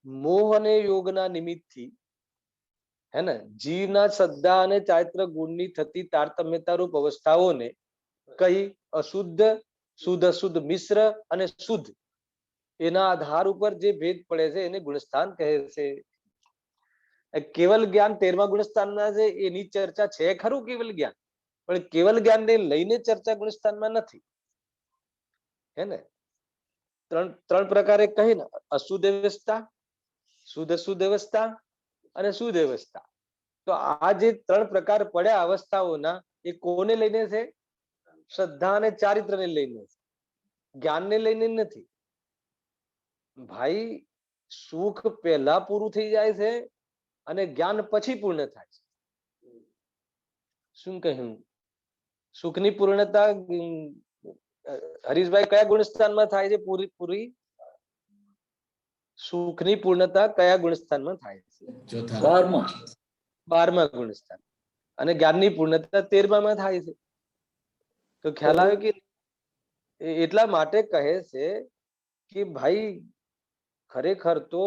S1: મોહ અને યોગના નિમિત્તથી, હે ને, જીવના શ્રદ્ધા અને ચારિત્ર ગુણની થતી તારતમ્યતા રૂપ અવસ્થાઓને કઈ અશુદ્ધ, શુદ્ધ, અશુદ્ધ, મિશ્ર અને શુદ્ધ, એના આધાર ઉપર જે ભેદ પડે છે એને ગુણસ્થાન કહે છે. કેવલ જ્ઞાન 13મા ગુણસ્થાનમાં છે, એની ચર્ચા છે ખરું કેવલ જ્ઞાન, પણ કેવલ જ્ઞાનને લઈને ચર્ચા ગુણસ્થાનમાં નથી, હે ને? ત્રણ પ્રકારે કહી ને, અશુદ્ધ અવસ્થા, શુદ્ધ અશુદ્ધ અવસ્થા અને શુદ્ધ અવસ્થા. તો આ જે 3 પ્રકાર પડ્યા અવસ્થાઓના, એ કોને લઈને છે? શ્રદ્ધા અને ચારિત્રને લઈને છે, જ્ઞાનને લઈને નથી. ભાઈ, સુખ પહેલા પૂરું થઈ જાય છે અને જ્ઞાન પછી પૂર્ણ થાય છે. શું કહ્યું? સુખની પૂર્ણતા હરીશભાઈ કયા ગુણસ્થાનમાં થાય છે? પૂરી સુખની પૂર્ણતા કયા ગુણસ્થાનમાં થાય છે? 12મા ગુણસ્થાન. અને જ્ઞાનની પૂર્ણતા 13મા થાય છે. તો ખ્યાલ આવે કે એટલા માટે કહે છે કે ભાઈ, ખરેખર તો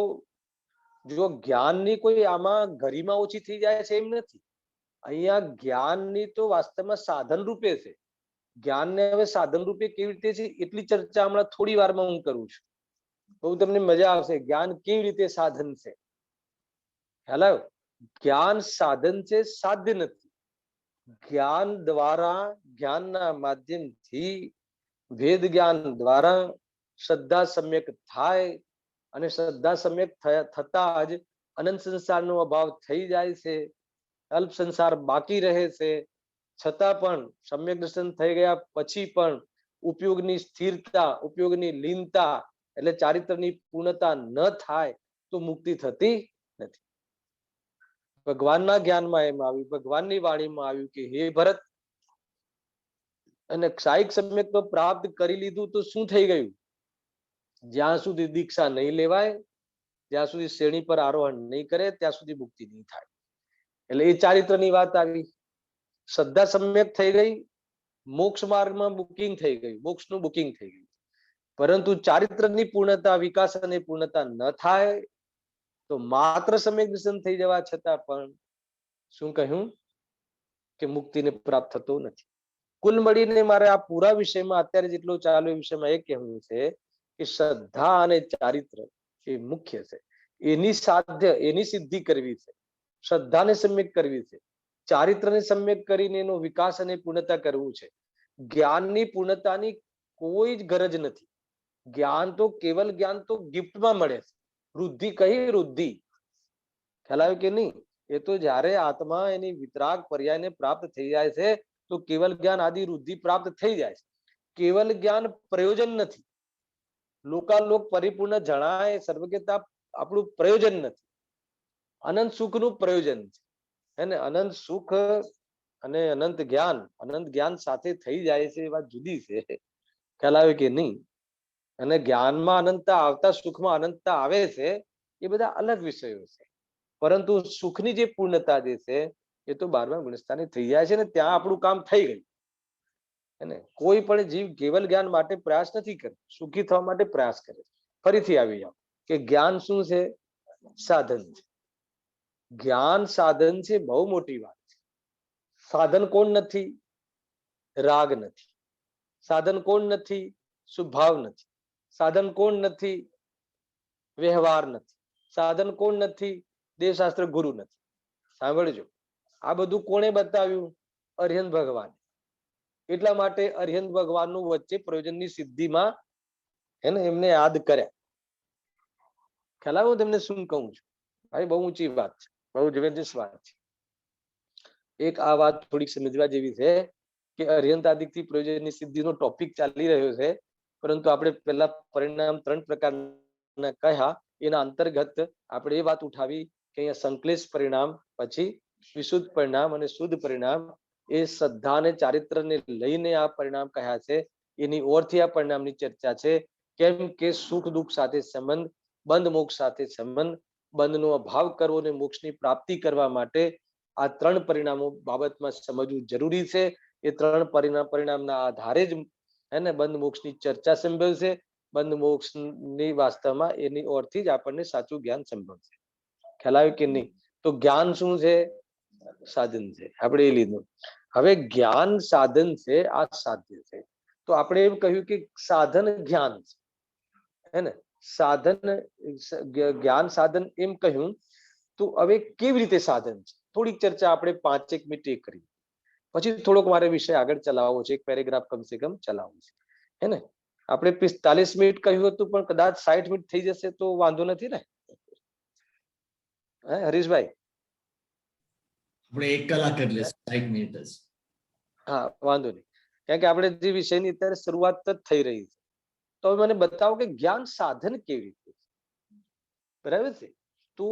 S1: જો જ્ઞાનની કોઈ આમાં ગરિમા ઓછી થઈ જાય છે એમ નથી. અહીંયા જ્ઞાનની તો વાસ્તવમાં સાધન રૂપે છે. જ્ઞાનને હવે સાધન રૂપે કેવી રીતે છે એટલી ચર્ચા હમણાં થોડી વારમાં હું કરું છું. બહુ તમને મજા આવશે. જ્ઞાન કેવી રીતે સાધન છે. ખ્યાલ આવ્યો? જ્ઞાન સાધન છે, સાધ્ય નથી. જ્ઞાન દ્વારા, જ્ઞાનના માધ્યમથી, વેદ જ્ઞાન દ્વારા શ્રદ્ધા સમ્યક થાય અને શ્રદ્ધા સમ્યક થતા જ અનંત સંસારનો અભાવ થઈ જાય છે, અલ્પ સંસાર બાકી રહે છે. છતાં પણ સમ્યક દર્શન થઈ ગયા પછી પણ ઉપયોગની સ્થિરતા, ઉપયોગની લીનતા એટલે ચારિત્રની પૂર્ણતા ન થાય તો મુક્તિ થતી નથી. ભગવાનના જ્ઞાનમાં એમ આવ્યું, ભગવાનની વાણીમાં આવ્યું કે હે ભરત, અને ક્ષાયિક સમ્યક તો પ્રાપ્ત કરી લીધું તો શું થઈ ગયું? જ્યાં સુધી દીક્ષા નહીં લેવાય, જ્યાં સુધી શ્રેણી પર આરોહણ નહીં કરે, ત્યાં સુધી મુક્તિ નહીં થાય. એટલે એ ચારિત્રની વાત આવી. શ્રદ્ધા સમ્યક થઈ ગઈ, મોક્ષ માર્ગમાં બુકિંગ થઈ ગયું, મોક્ષનું બુકિંગ થઈ ગયું. પરંતુ ચારિત્રની પૂર્ણતા, વિકાસ અને પૂર્ણતા ન થાય તો માત્ર સમ્યક દર્શન થઈ જવા છતાં પણ શું કહ્યું કે મુક્તિને પ્રાપ્ત થતો નથી. કુલ મળીને મારે આ પૂરા વિષયમાં અત્યારે જેટલું ચાલુ એ વિષયમાં એ કહેવું છે કે શ્રદ્ધા અને ચારિત્ર એ મુખ્ય છે. એની સાધ્ય, એની સિદ્ધિ કરવી છે. શ્રદ્ધાને સમ્યક કરવી છે, ચારિત્રને સમ્યક કરીને એનો વિકાસ અને પૂર્ણતા કરવું છે. જ્ઞાનની પૂર્ણતાની કોઈ જ ગરજ નથી. જ્ઞાન તો કેવલ જ્ઞાન તો ગિફ્ટમાં મળે છે. વૃદ્ધિ કઈ વૃદ્ધિ, ખ્યાલ આવ્યો કે નહીં? એ તો જ્યારે આત્મા એની વિતરાગ પર્યાયને પ્રાપ્ત થઈ જાય છે તો કેવલ જ્ઞાન આદિ વૃદ્ધિ પ્રાપ્ત થઈ જાય છે. કેવલ જ્ઞાન પ્રયોજન નથી. લોકાલોક પરિપૂર્ણ જણાય સર્વજ્ઞતા આપણું પ્રયોજન નથી. અનંત સુખનું પ્રયોજન છે. એને અનંત સુખ અને અનંત જ્ઞાન સાથે થઈ જાય છે, એ વાત જુદી છે. ખ્યાલ આવે કે નહીં? અને જ્ઞાનમાં અનંતતા આવતા સુખમાં અનંતતા આવે છે, એ બધા અલગ વિષયો છે. પરંતુ સુખની જે પૂર્ણતા જે છે એ તો 12મા ગુણસ્થાને થઈ જાય છે ને ત્યાં આપણું કામ થઈ ગયું. એને કોઈ પણ જીવ કેવલ જ્ઞાન માટે પ્રયાસ નથી કરતો, સુખી થવા માટે પ્રયાસ કરે. ફરીથી આવી જાઓ કે જ્ઞાન શું છે? સાધન છે. જ્ઞાન સાધન છે, બહુ મોટી વાત છે. સાધન કોણ નથી? રાગ નથી. સાધન કોણ નથી? સ્વભાવ નથી. સાધન કોણ નથી? વ્યવહાર નથી. સાધન કોણ નથી? દેવશાસ્ત્ર ગુરુ નથી. સાંભળજો, આ બધું કોણે બતાવ્યું? અરિહંત ભગવાન. એટલા માટે અરિહંત ભગવાનનું વચ્ચે પ્રયોજનની સિદ્ધિમાં એને એમને યાદ કર્યા. ખ્યાલ આવ્યો તમને શું કહું છું? ભાઈ બહુ ઊંચી વાત છે, બહુ જબરજસ્ત વાત છે. એક આ વાત થોડીક સમજવા જેવી છે કે અરિહંતાદિકથી પ્રયોજનની સિદ્ધિનો ટોપિક ચાલી રહ્યો છે, પરંતુ આપણે પહેલા પરિણામ 3 પ્રકારના કહ્યા. એના અંતર્ગત આપણે એ વાત ઉઠાવી કે અહીંયા સંકલેશ પરિણામ, પછી વિશુદ્ધ પરિણામ અને શુદ્ધ પરિણામ, એ શ્રદ્ધા અને ચારિત્રને લઈને આ પરિણામ કહ્યા છે. એની ઓરથી આ પરિણામની ચર્ચા છે. કેમ કે સુખ દુઃખ સાથે સંબંધ, બંધ મોક્ષ સાથે સંબંધ, બંધનો અભાવ કરવો અને મોક્ષની પ્રાપ્તિ કરવા માટે આ 3 પરિણામો બાબતમાં સમજવું જરૂરી છે. એ 3 પરિણામના આધારે જ એને બંધ મોક્ષની ચર્ચા સંભળશે. બંધ મોક્ષની વાસ્તવમાં એની ઓરથી જ આપણને સાચું જ્ઞાન સંભળશે. ખ્યાલ આવ્યો કે નહીં? તો જ્ઞાન શું છે? સાધન છે. આપણે એ લીધું. હવે જ્ઞાન સાધન છે, આ સાધ્ય છે. તો આપણે એમ કહ્યું કે સાધન જ્ઞાન છે, હે ને? સાધન જ્ઞાન સાધન એમ કહ્યું. તો હવે કેવી રીતે સાધન છે? થોડીક ચર્ચા આપણે 5-1 મિનિટ કરી, પછી થોડોક મારે વિષય આગળ ચલાવવો છે. એક પેરેગ્રાફ કમસે કમ ચલાવવું છે, હે ને? આપણે 45 મિનિટ કહ્યું હતું, પણ કદાચ 60 મિનિટ થઈ જશે તો વાંધો નથી ને, હે હરીશભાઈ?
S2: આપણે 1 કલાક એટલે 60 મિનિટ જ.
S1: હા, વાંધો નહીં. કારણ કે આપણે જે વિષયની અત્યારે શરૂઆત જ થઈ રહી છે. તો મને બતાવો કે જ્ઞાન સાધન કેવી રીતે, બરાબર છે? તો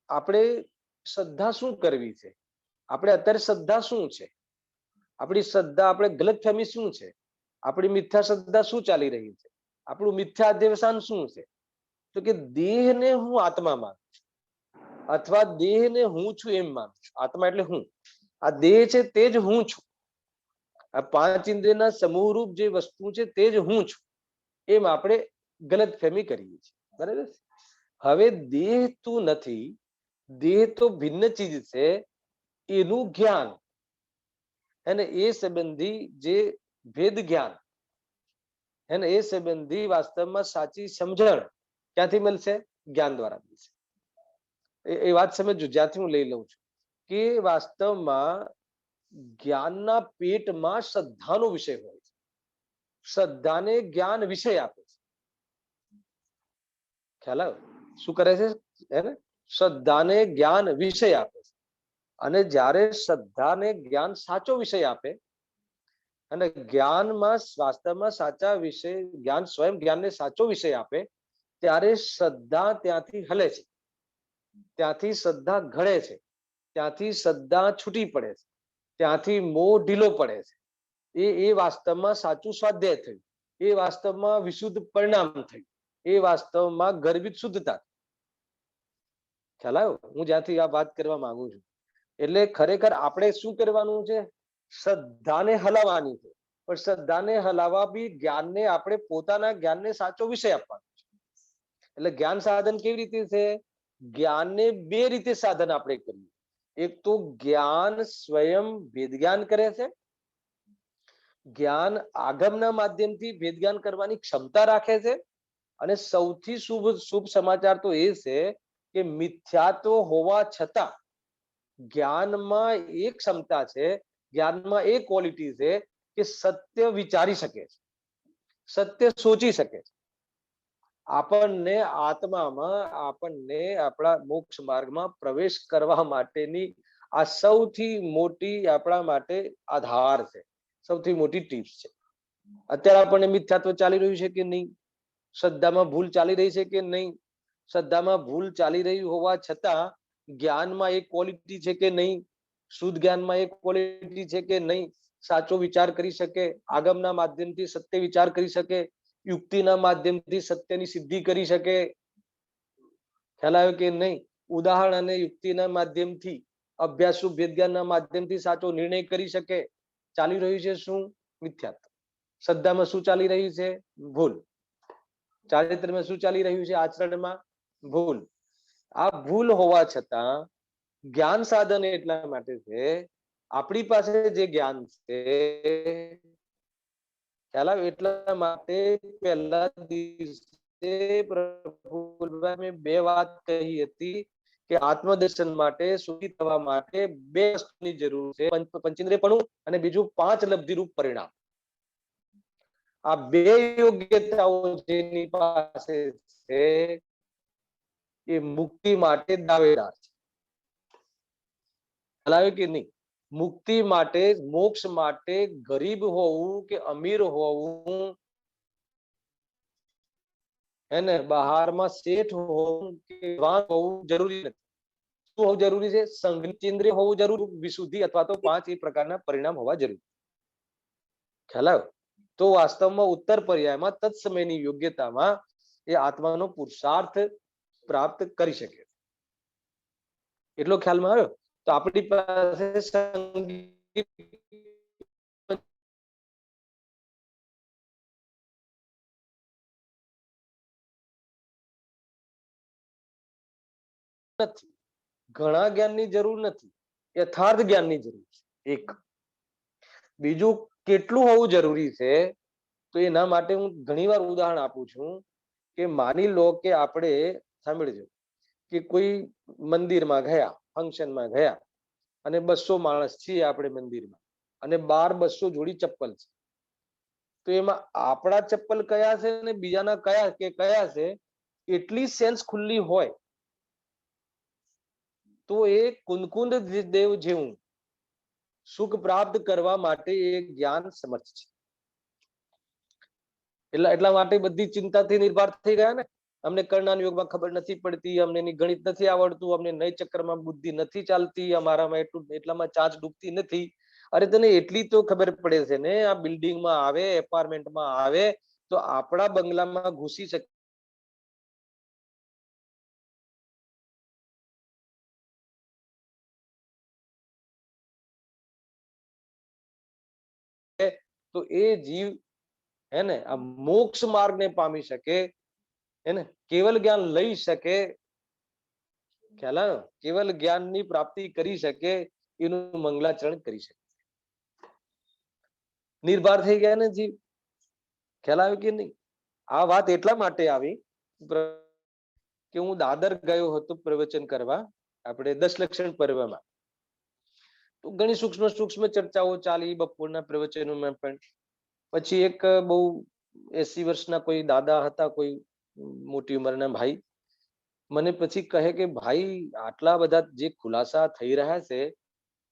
S1: આપણે શ્રદ્ધા શું કરવી છે? આપણે અત્યારે શ્રદ્ધા શું છે? આપણી શ્રદ્ધા, આપણે ગલતફહેમી શું છે? આપણી મિથ્યા શ્રદ્ધા શું ચાલી રહી છે? આપણું મિથ્યા અધ્યવસાન શું છે? તો કે દેહને હું આત્મા માનું છું, અથવા દેહને હું છું એમ માનું છું. આત્મા એટલે હું, આ દેહ છે તે જ હું છું. આ 5 ઇન્દ્રિયના સમૂહરૂપ જે વસ્તુ છે તે જ હું છું, એમ આપણે ગલતફહેમી કરીએ છીએ, બરાબર? હવે દેહ તું નથી, દેહ તો ભિન્ન ચીજ છે, એનું જ્ઞાન અને એ સંબંધી જે ભેદ જ્ઞાન, અને એ સંબંધી વાસ્તવમાં સાચી સમજણ ક્યાંથી મળશે? જ્ઞાન દ્વારા મળશે. એ વાત સમજો, જ્યાંથી હું લઈ લઉં છું કે વાસ્તવમાં જ્ઞાનના પેટમાં શ્રદ્ધાનો વિષય હોય છે. શ્રદ્ધાને જ્ઞાન વિષય આપે છે. ખ્યાલ આવ્યો? શું કરે છે એને? શ્રદ્ધાને જ્ઞાન વિષય આપે છે. અને જ્યારે શ્રદ્ધાને જ્ઞાન સાચો વિષય આપે અને જ્ઞાનમાં વાસ્તવમાં સાચા વિષય, જ્ઞાન સ્વયં જ્ઞાનને સાચો વિષય આપે, ત્યારે શ્રદ્ધા ત્યાંથી હલે છે, ત્યાંથી શ્રદ્ધા ઘડે છે, ત્યાંથી શ્રદ્ધા છૂટી પડે છે, ત્યાંથી મોહ ઢીલો પડે છે. એ વાસ્તવમાં સાચું સ્વાધ્યાય થયું, એ વાસ્તવમાં વિશુદ્ધ પરિણામ થયું, એ વાસ્તવમાં ગર્ભિત શુદ્ધતા. ખ્યાલ આવ્યો હું જ્યાંથી આ વાત કરવા માંગુ છું? એટલે ખરેખર આપણે શું કરવાનું છે? શ્રદ્ધાને હલાવવાની છે. પણ શ્રદ્ધાને હલાવવા બી જ્ઞાનને, આપણે પોતાના જ્ઞાનને સાચો વિષય આપવાનો છે. એટલે જ્ઞાન સાધન કેવી રીતે છે? જ્ઞાનને બે રીતે સાધન આપણે કરીએ. એક તો જ્ઞાન સ્વયં ભેદ જ્ઞાન કરે છે, જ્ઞાન આગમના માધ્યમથી ભેદ જ્ઞાન કરવાની ક્ષમતા રાખે છે. અને સૌથી શુભ સમાચાર તો એ છે કે મિથ્યાત્વ હોવા છતાં જ્ઞાનમાં એક ક્ષમતા છે, જ્ઞાનમાં એક ક્વોલિટી છે કે સત્ય વિચારી શકે છે, સત્ય સોચી શકે છે. આપણને આત્મામાં, આપણને આપણા મોક્ષ માર્ગમાં પ્રવેશ કરવા માટેની આ સૌથી મોટી આપણા માટે આધાર છે, સૌથી મોટી ટીપ્સ છે. અત્યારે આપણને મિથ્યાત્વ ચાલી રહ્યું છે કે નહીં? શ્રદ્ધામાં ભૂલ ચાલી રહી છે કે નહીં? શ્રદ્ધામાં ભૂલ ચાલી રહી હોવા છતાં જ્ઞાનમાં એક ક્વોલિટી છે કે નહીં? શુદ્ધ જ્ઞાનમાં એક ક્વોલિટી છે કે નહીં? સાચો વિચાર કરી શકે, આગમના માધ્યમથી સત્ય વિચાર કરી શકે, યુક્તિના માધ્યમથી સત્યની સિદ્ધિ કરી શકે. ખ્યાલ આવ્યો કે નહીં? ઉદાહરણ અને યુક્તિના માધ્યમથી, અભ્યાસુ ભેદ જ્ઞાનના માધ્યમથી સાચો નિર્ણય કરી શકે. ચાલી રહ્યું છે શું? મિથ્યાત્વ. શ્રદ્ધામાં શું ચાલી રહ્યું છે? ભૂલ. ચારિત્ર્યમાં શું ચાલી રહ્યું છે? આચરણમાં ભૂલ. આ ભૂલ હોવા છતાં જ્ઞાન સાધન એટલા માટે છે, આપણી પાસે જે જ્ઞાન છે, ખ્યાલ આવે? એટલા માટે પહેલા દિવસે પ્રફુલ્લભાઈ મેં બે વાત કહી હતી કે આત્મદર્શન માટે, સુખી થવા માટે બે વસ્તુની જરૂર છે, પંચેન્દ્રિયપણું અને બીજું 5 લબ્ધિરૂપ પરિણામ. આ બે યોગ્યતાઓ જેની પાસે છે એ મુક્તિ માટે દાવેદાર છે. ખ્યાલ કે નહીં? મુક્તિ માટે, મોક્ષ માટે ગરીબ હોવું કે અમીર હોવું, એને બહારમાં શેઠ હોવું કે હોવું જરૂરી નથી. શું હોવું જરૂરી છે? સંગચેન્દ્રિય હોવું જરૂરી, વિશુદ્ધિ અથવા તો 5 એ પ્રકારના પરિણામ હોવા જરૂરી. ખ્યાલ આવ્યો? તો વાસ્તવમાં ઉત્તર પર્યાયમાં તત્સમયની યોગ્યતામાં એ આત્માનો પુરુષાર્થ પ્રાપ્ત કરી શકે. એટલો ખ્યાલમાં આવ્યો? તો આપણી પાસે નથી, ઘણા જ્ઞાનની જરૂર નથી, યથાર્થ જ્ઞાનની જરૂર છે. એક. બીજું કેટલું હોવું જરૂરી છે? તો એના માટે હું ઘણીવાર ઉદાહરણ આપું છું કે માની લો કે આપણે, સાંભળજો, કે કોઈ મંદિરમાં ગયા, ફંક્શનમાં ગયા અને 200 માણસ છીએ આપણે મંદિરમાં, અને 200 જોડી ચપ્પલ છે. તો એમાં આપણા ચપ્પલ કયા છે અને બીજાના કયા છે, એટલી સેન્સ ખુલ્લી હોય તો એ કુંદકુંદ દેવ જેવું સુખ પ્રાપ્ત કરવા માટે એ જ્ઞાન સમર્થ છે. એટલા માટે બધી ચિંતાથી નિર્ભર થઈ ગયા ને. અમને કર્ણના યોગમાં ખબર નથી પડતી, અમને ગણિત નથી આવડતું, અમને નય ચક્રમાં બુદ્ધિ નથી ચાલતી, અમારામાં એટલામાં ચાંચ ડૂબતી નથી. અરે તને એટલી તો ખબર પડે છે ને, આ બિલ્ડિંગમાં આવે, એપાર્ટમેન્ટમાં આવે તો આપણા બંગલામાં ઘૂસી શકે તો એ જીવ હે ને આ મોક્ષ માર્ગને પામી શકે, હે ને કેવલ જ્ઞાન લઈ શકે. ખ્યાલ આવ્યો? કેવલ જ્ઞાનની પ્રાપ્તિ કરી શકે, એનું મંગલાચરણ કરી શકે. નિર્ભર થઈ ગયા ને જીવ. ખ્યાલ આવ્યો કે નહીં? આ વાત એટલા માટે આવી કે હું દાદર ગયો હતો પ્રવચન કરવા, આપણે 10 લક્ષણ પર્વમાં. ઘણી સૂક્ષ્મ સૂક્ષ્મ ચર્ચાઓ ચાલી બપોરના પ્રવચનોમાં પણ. પછી એક બહુ 80 વર્ષના કોઈ દાદા હતા, કોઈ મોટી ઉંમરના ભાઈ, મને પછી કહે કે ભાઈ આટલા બધા જે ખુલાસા થઈ રહ્યા છે,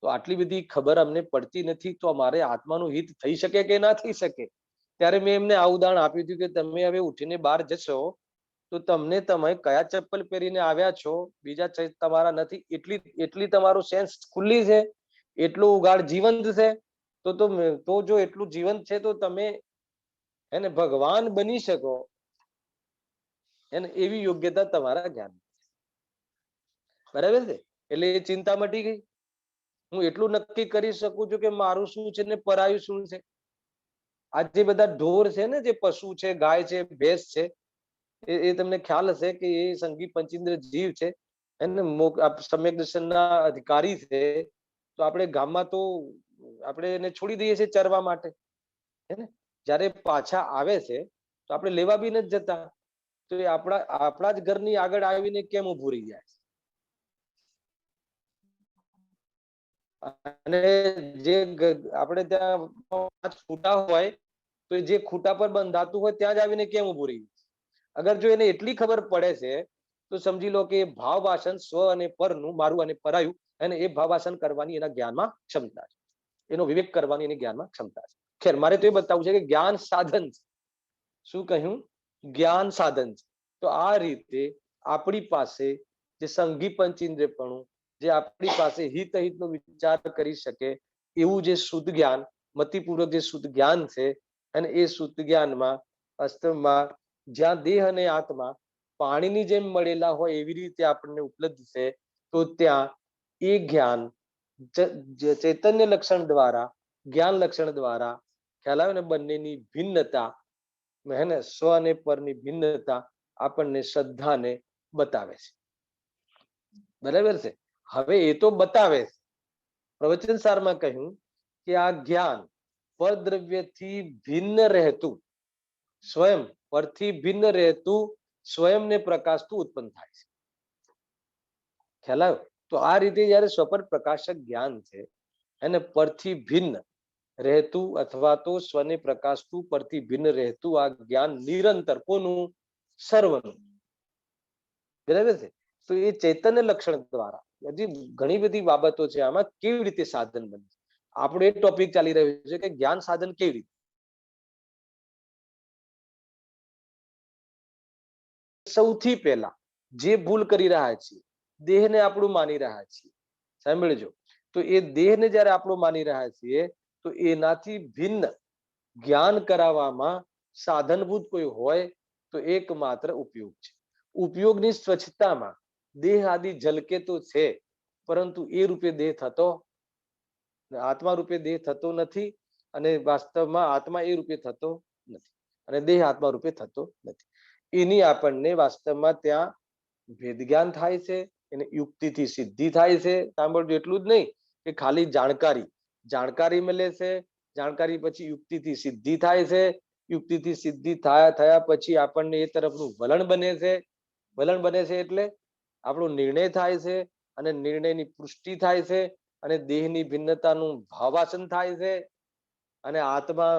S1: તો આટલી બધી ખબર અમને પડતી નથી, તો અમારે આત્માનું હિત થઈ શકે કે ના થઈ શકે. ત્યારે મેં એમને આ ઉદાહરણ આપ્યું હતું કે તમે હવે ઉઠીને બહાર જશો તો તમને તમે કયા ચપ્પલ પહેરીને આવ્યા છો, બીજા તમારા નથી, એટલી એટલી તમારું સેન્સ ખુલ્લી છે, એટલું ઉગાડ જીવંત છે. તો જો એટલું જીવંત છે તો તમે એને ભગવાન બની શકો, એને એવી યોગ્યતા તમારા જ્ઞાન. બરાબર છે? એટલે એ ચિંતા મટી ગઈ. હું એટલું નક્કી કરી શકું છું કે મારું શું છે ને પરાયું શું છે. આ જે બધા ઢોર છે ને, જે પશુ છે, ગાય છે, ભેંસ છે, એ તમને ખ્યાલ હશે કે એ સંગી પંચેન્દ્ર જીવ છે, એને સમ્યક દર્શનના અધિકારી છે. તો આપણે ગામમાં તો આપણે એને છોડી દઈએ છીએ ચરવા માટે, હે ને? જયારે પાછા આવે છે તો આપણે લેવા બી નથી જતા, તો એ આપણા જ ઘરની આગળ આવીને કેમ ઉભું રહી જાય? અને જે આપણે ત્યાં ખૂટા હોય તો જે ખૂટા પર બંધાતું હોય ત્યાં જ આવીને કેમ ઉભું રહી? અગર જો એને એટલી ખબર પડે છે તો સમજી લો કે ભાવ ભાષણ સ્વ અને પરનું, મારું અને પરાયું, અને એ ભાવ ભાષણ કરવાની એના જ્ઞાનમાં ક્ષમતા છે, એનો વિવેક કરવાની એની જ્ઞાનમાં ક્ષમતા છે. ખેર, મારે તો એ બતાવવું છે કે જ્ઞાન સાધન છે. શું કહ્યું? જ્ઞાન સાધન છે. તો આ રીતે આપણી પાસે જે સંઘી પંચેન્દ્રિયપણું, જે આપણી પાસે હિત અહિતનો વિચાર કરી શકે એવું જે શુદ્ધ જ્ઞાન, મતિપૂર્વક જે શુદ્ધ જ્ઞાન છે, અને એ શુદ્ધ જ્ઞાનમાં વાસ્તવમાં જ્યાં દેહ અને આત્મા પાણીની જેમ મળેલા હોય એવી રીતે આપણને ઉપલબ્ધ છે, તો ત્યાં એ જ્ઞાન ચૈતન્ય લક્ષણ દ્વારા, જ્ઞાન લક્ષણ દ્વારા ખ્યાલ આવે ને, બંનેની ભિન્નતા, હે ને, સ્વ અને પરની ભિન્નતા આપણને શ્રદ્ધાને બતાવે છે. બરાબર છે? હવે એ તો બતાવે છે. પ્રવચન સારમાં કહ્યું કે આ જ્ઞાન પરદ્રવ્યથી ભિન્ન રહેતું, સ્વયં પરથી ભિન્ન રહેતું, સ્વયંને પ્રકાશતું ઉત્પન્ન થાય છે. ખ્યાલ આવ્યો? તો આ રીતે જયારે સ્વપર પ્રકાશક જ્ઞાન છે, એને પરથી ભિન્ન રહેતું અથવા તો સ્વને પ્રકાશતું, પરથી ભિન્ન રહેતું આ જ્ઞાન નિરંતર કોનું? સર્વનું. બરાબર છે? તો એ ચૈતન્ય લક્ષણ દ્વારા, હજી ઘણી બધી બાબતો છે આમાં, કેવી રીતે સાધન બને. આપણો એક ટોપિક ચાલી રહ્યો છે કે જ્ઞાન સાધન કેવી રીતે. સૌથી પહેલા જે ભૂલ કરી રહ્યા છીએ, દેહને આપણું માની રહ્યા છીએ, સાંભળજો, તો એ દેહને જયારે આપણું માની રહ્યા છીએ તો એનાથી ભિન્ન જ્ઞાન કરાવવામાં સાધનભૂત કોઈ હોય તો એકમાત્ર ઉપયોગ છે. ઉપયોગની સ્વચ્છતામાં દેહ આદિ ઝલકે તો છે, પરંતુ એ રૂપે દેહ થતો, આત્મા રૂપે દેહ થતો નથી, અને વાસ્તવમાં આત્મા એ રૂપે થતો નથી, અને દેહ આત્મા રૂપે થતો નથી. એની આપણને વાસ્તવમાં ત્યાં ભેદ જ્ઞાન થાય છે, એને યુક્તિથી સિદ્ધિ થાય છે. સાંભળજો, એટલું જ નહીં કે ખાલી જાણકારી મળે છે, જાણકારી પછી યુક્તિથી સિદ્ધિ થાય છે, યુક્તિથી સિદ્ધિ થયા પછી આપણને એ તરફનું વલણ બને છે. વલણ બને છે એટલે આપણો નિર્ણય થાય છે, અને નિર્ણયની પુષ્ટિ થાય છે, અને દેહની ભિન્નતાનું ભાવાસન થાય છે, અને આત્મા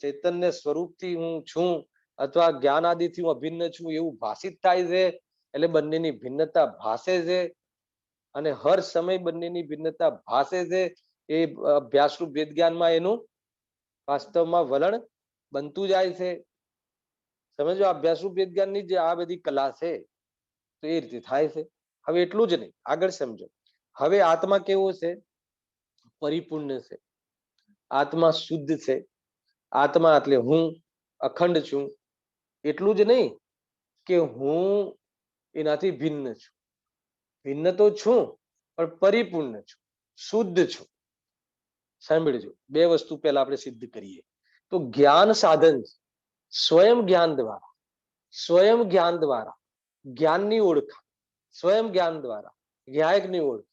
S1: ચૈતન્ય સ્વરૂપથી હું છું અથવા જ્ઞાન આદિથી હું અભિન્ન છું એવું ભાષિત થાય છે. એટલે બંનેની ભિન્નતા ભાસે છે, અને હર સમય બંનેની ભિન્નતા ભાસે છે. એ અભ્યાસરૂપ વેદ જ્ઞાનમાં એનું વાસ્તવમાં વલણ બનતું જાય છે. સમજો, અભ્યાસરૂપ વેદ જ્ઞાનની જે આ બધી કલા છે, તો એ રીતે થાય છે. હવે એટલું જ નહીં, આગળ સમજો. હવે આત્મા કેવો છે? પરિપૂર્ણ છે. આત્મા શુદ્ધ છે. આત્મા એટલે હું અખંડ છું. એટલું જ નહીં કે હું એનાથી ભિન્ન છું. ભિન્ન તો છું, પણ પરિપૂર્ણ છું, શુદ્ધ છું. સાંભળજો, બે વસ્તુ પહેલા આપણે સિદ્ધ કરીએ. તો જ્ઞાન સાધન સ્વયં જ્ઞાન દ્વારા જ્ઞાનની ઓળખ, સ્વયં જ્ઞાન દ્વારા જ્ઞાયકની ઓળખ,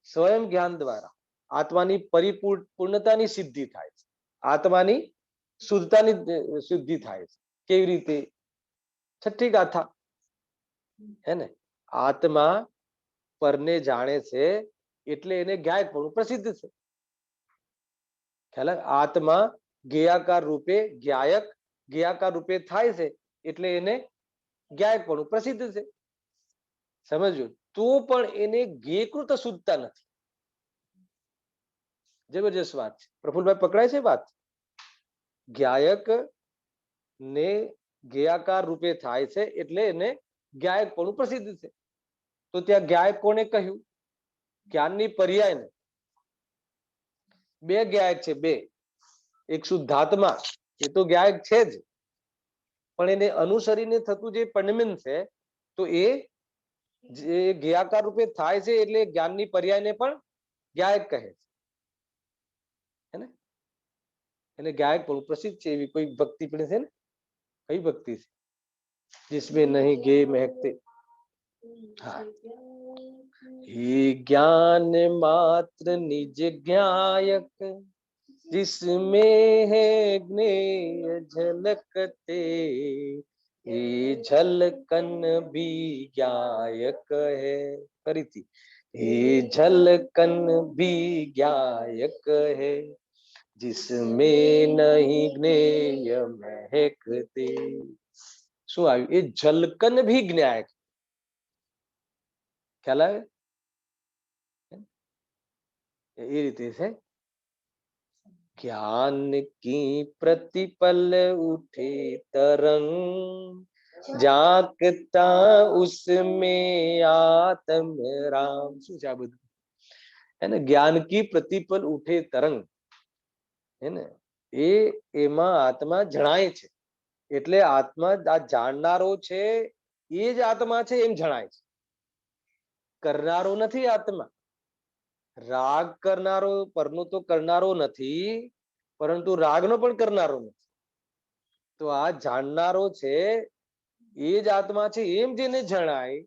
S1: સ્વયં જ્ઞાન દ્વારા આત્માની પરિપૂર્ણતાની સિદ્ધિ થાય છે, આત્માની શુદ્ધતાની સિદ્ધિ થાય છે. કેવી રીતે? છઠ્ઠી ગાથા, હે ને, આત્મા પરને જાણે છે એટલે એને જ્ઞાયકપણું પ્રસિદ્ધ છે. ખ્યાલ આવે? આત્મા જ્ઞેયાકાર રૂપે જ્ઞાયક, જ્ઞેયાકાર રૂપે થાય છે એટલે એને જ્ઞાયકપણું પ્રસિદ્ધ છે. સમજ્યું? તો પણ એને જ્ઞેયકૃત શુદ્ધતા નથી. જબરજસ્ત વાત છે. પ્રફુલભાઈ પકડાય છે વાત? જ્ઞાયક ને જ્ઞેયાકાર રૂપે થાય છે એટલે એને જ્ઞાયકપણું પ્રસિદ્ધ છે. તો ત્યાં જ્ઞાયક કોને કહ્યું? જ્ઞાનની પર્યાયને. બે જ્ઞાયક છે, બે. એક શુદ્ધાત્મા, એ તો જ્ઞાયક છે જ, પણ એને અનુસરીને થતું જે પંડમિન છે, તો એ જે જ્ઞેયાકાર રૂપે થાય છે એટલે જ્ઞાનની પર્યાયને પણ જ્ઞાયક કહે છે. હે ને? એને જ્ઞાયક પણ પ્રસિદ્ધ છે. એવી કોઈ ભક્તિ પણ છે ને? કઈ ભક્તિ છે? जिसमें नहीं गे महकते. हाँ, हे ज्ञान मात्र निज ज्ञायक, जिसमें है ज्ञेय झलकते, ये झलकन भी ज्ञायक है. फरीथी, ये झलकन भी ज्ञायक है, जिसमें नहीं ज्ञेय महकते. શું આવ્યું? એ ઝલકન ભી જ્ઞાયક. ખ્યાલ આવે? એ રીતે છે. ज्ञान की प्रतिपल उठे तरंग, जागता उसमें आत्म राम. શું છે આ બધું? હે ને? જ્ઞાન કી પ્રતિપલ ઉઠે તરંગ, હે ને? એ એમાં આત્મા જણાય છે એટલે આત્મા આ જાણનારો છે એ જ આત્મા છે એમ જણાય છે. કરનારો નથી આત્મા. રાગ કરનારો પરનો તો કરનારો નથી, પરંતુ રાગનો પણ કરનારો નથી. તો આ જાણનારો છે એ જ આત્મા છે એમ જેને જણાય,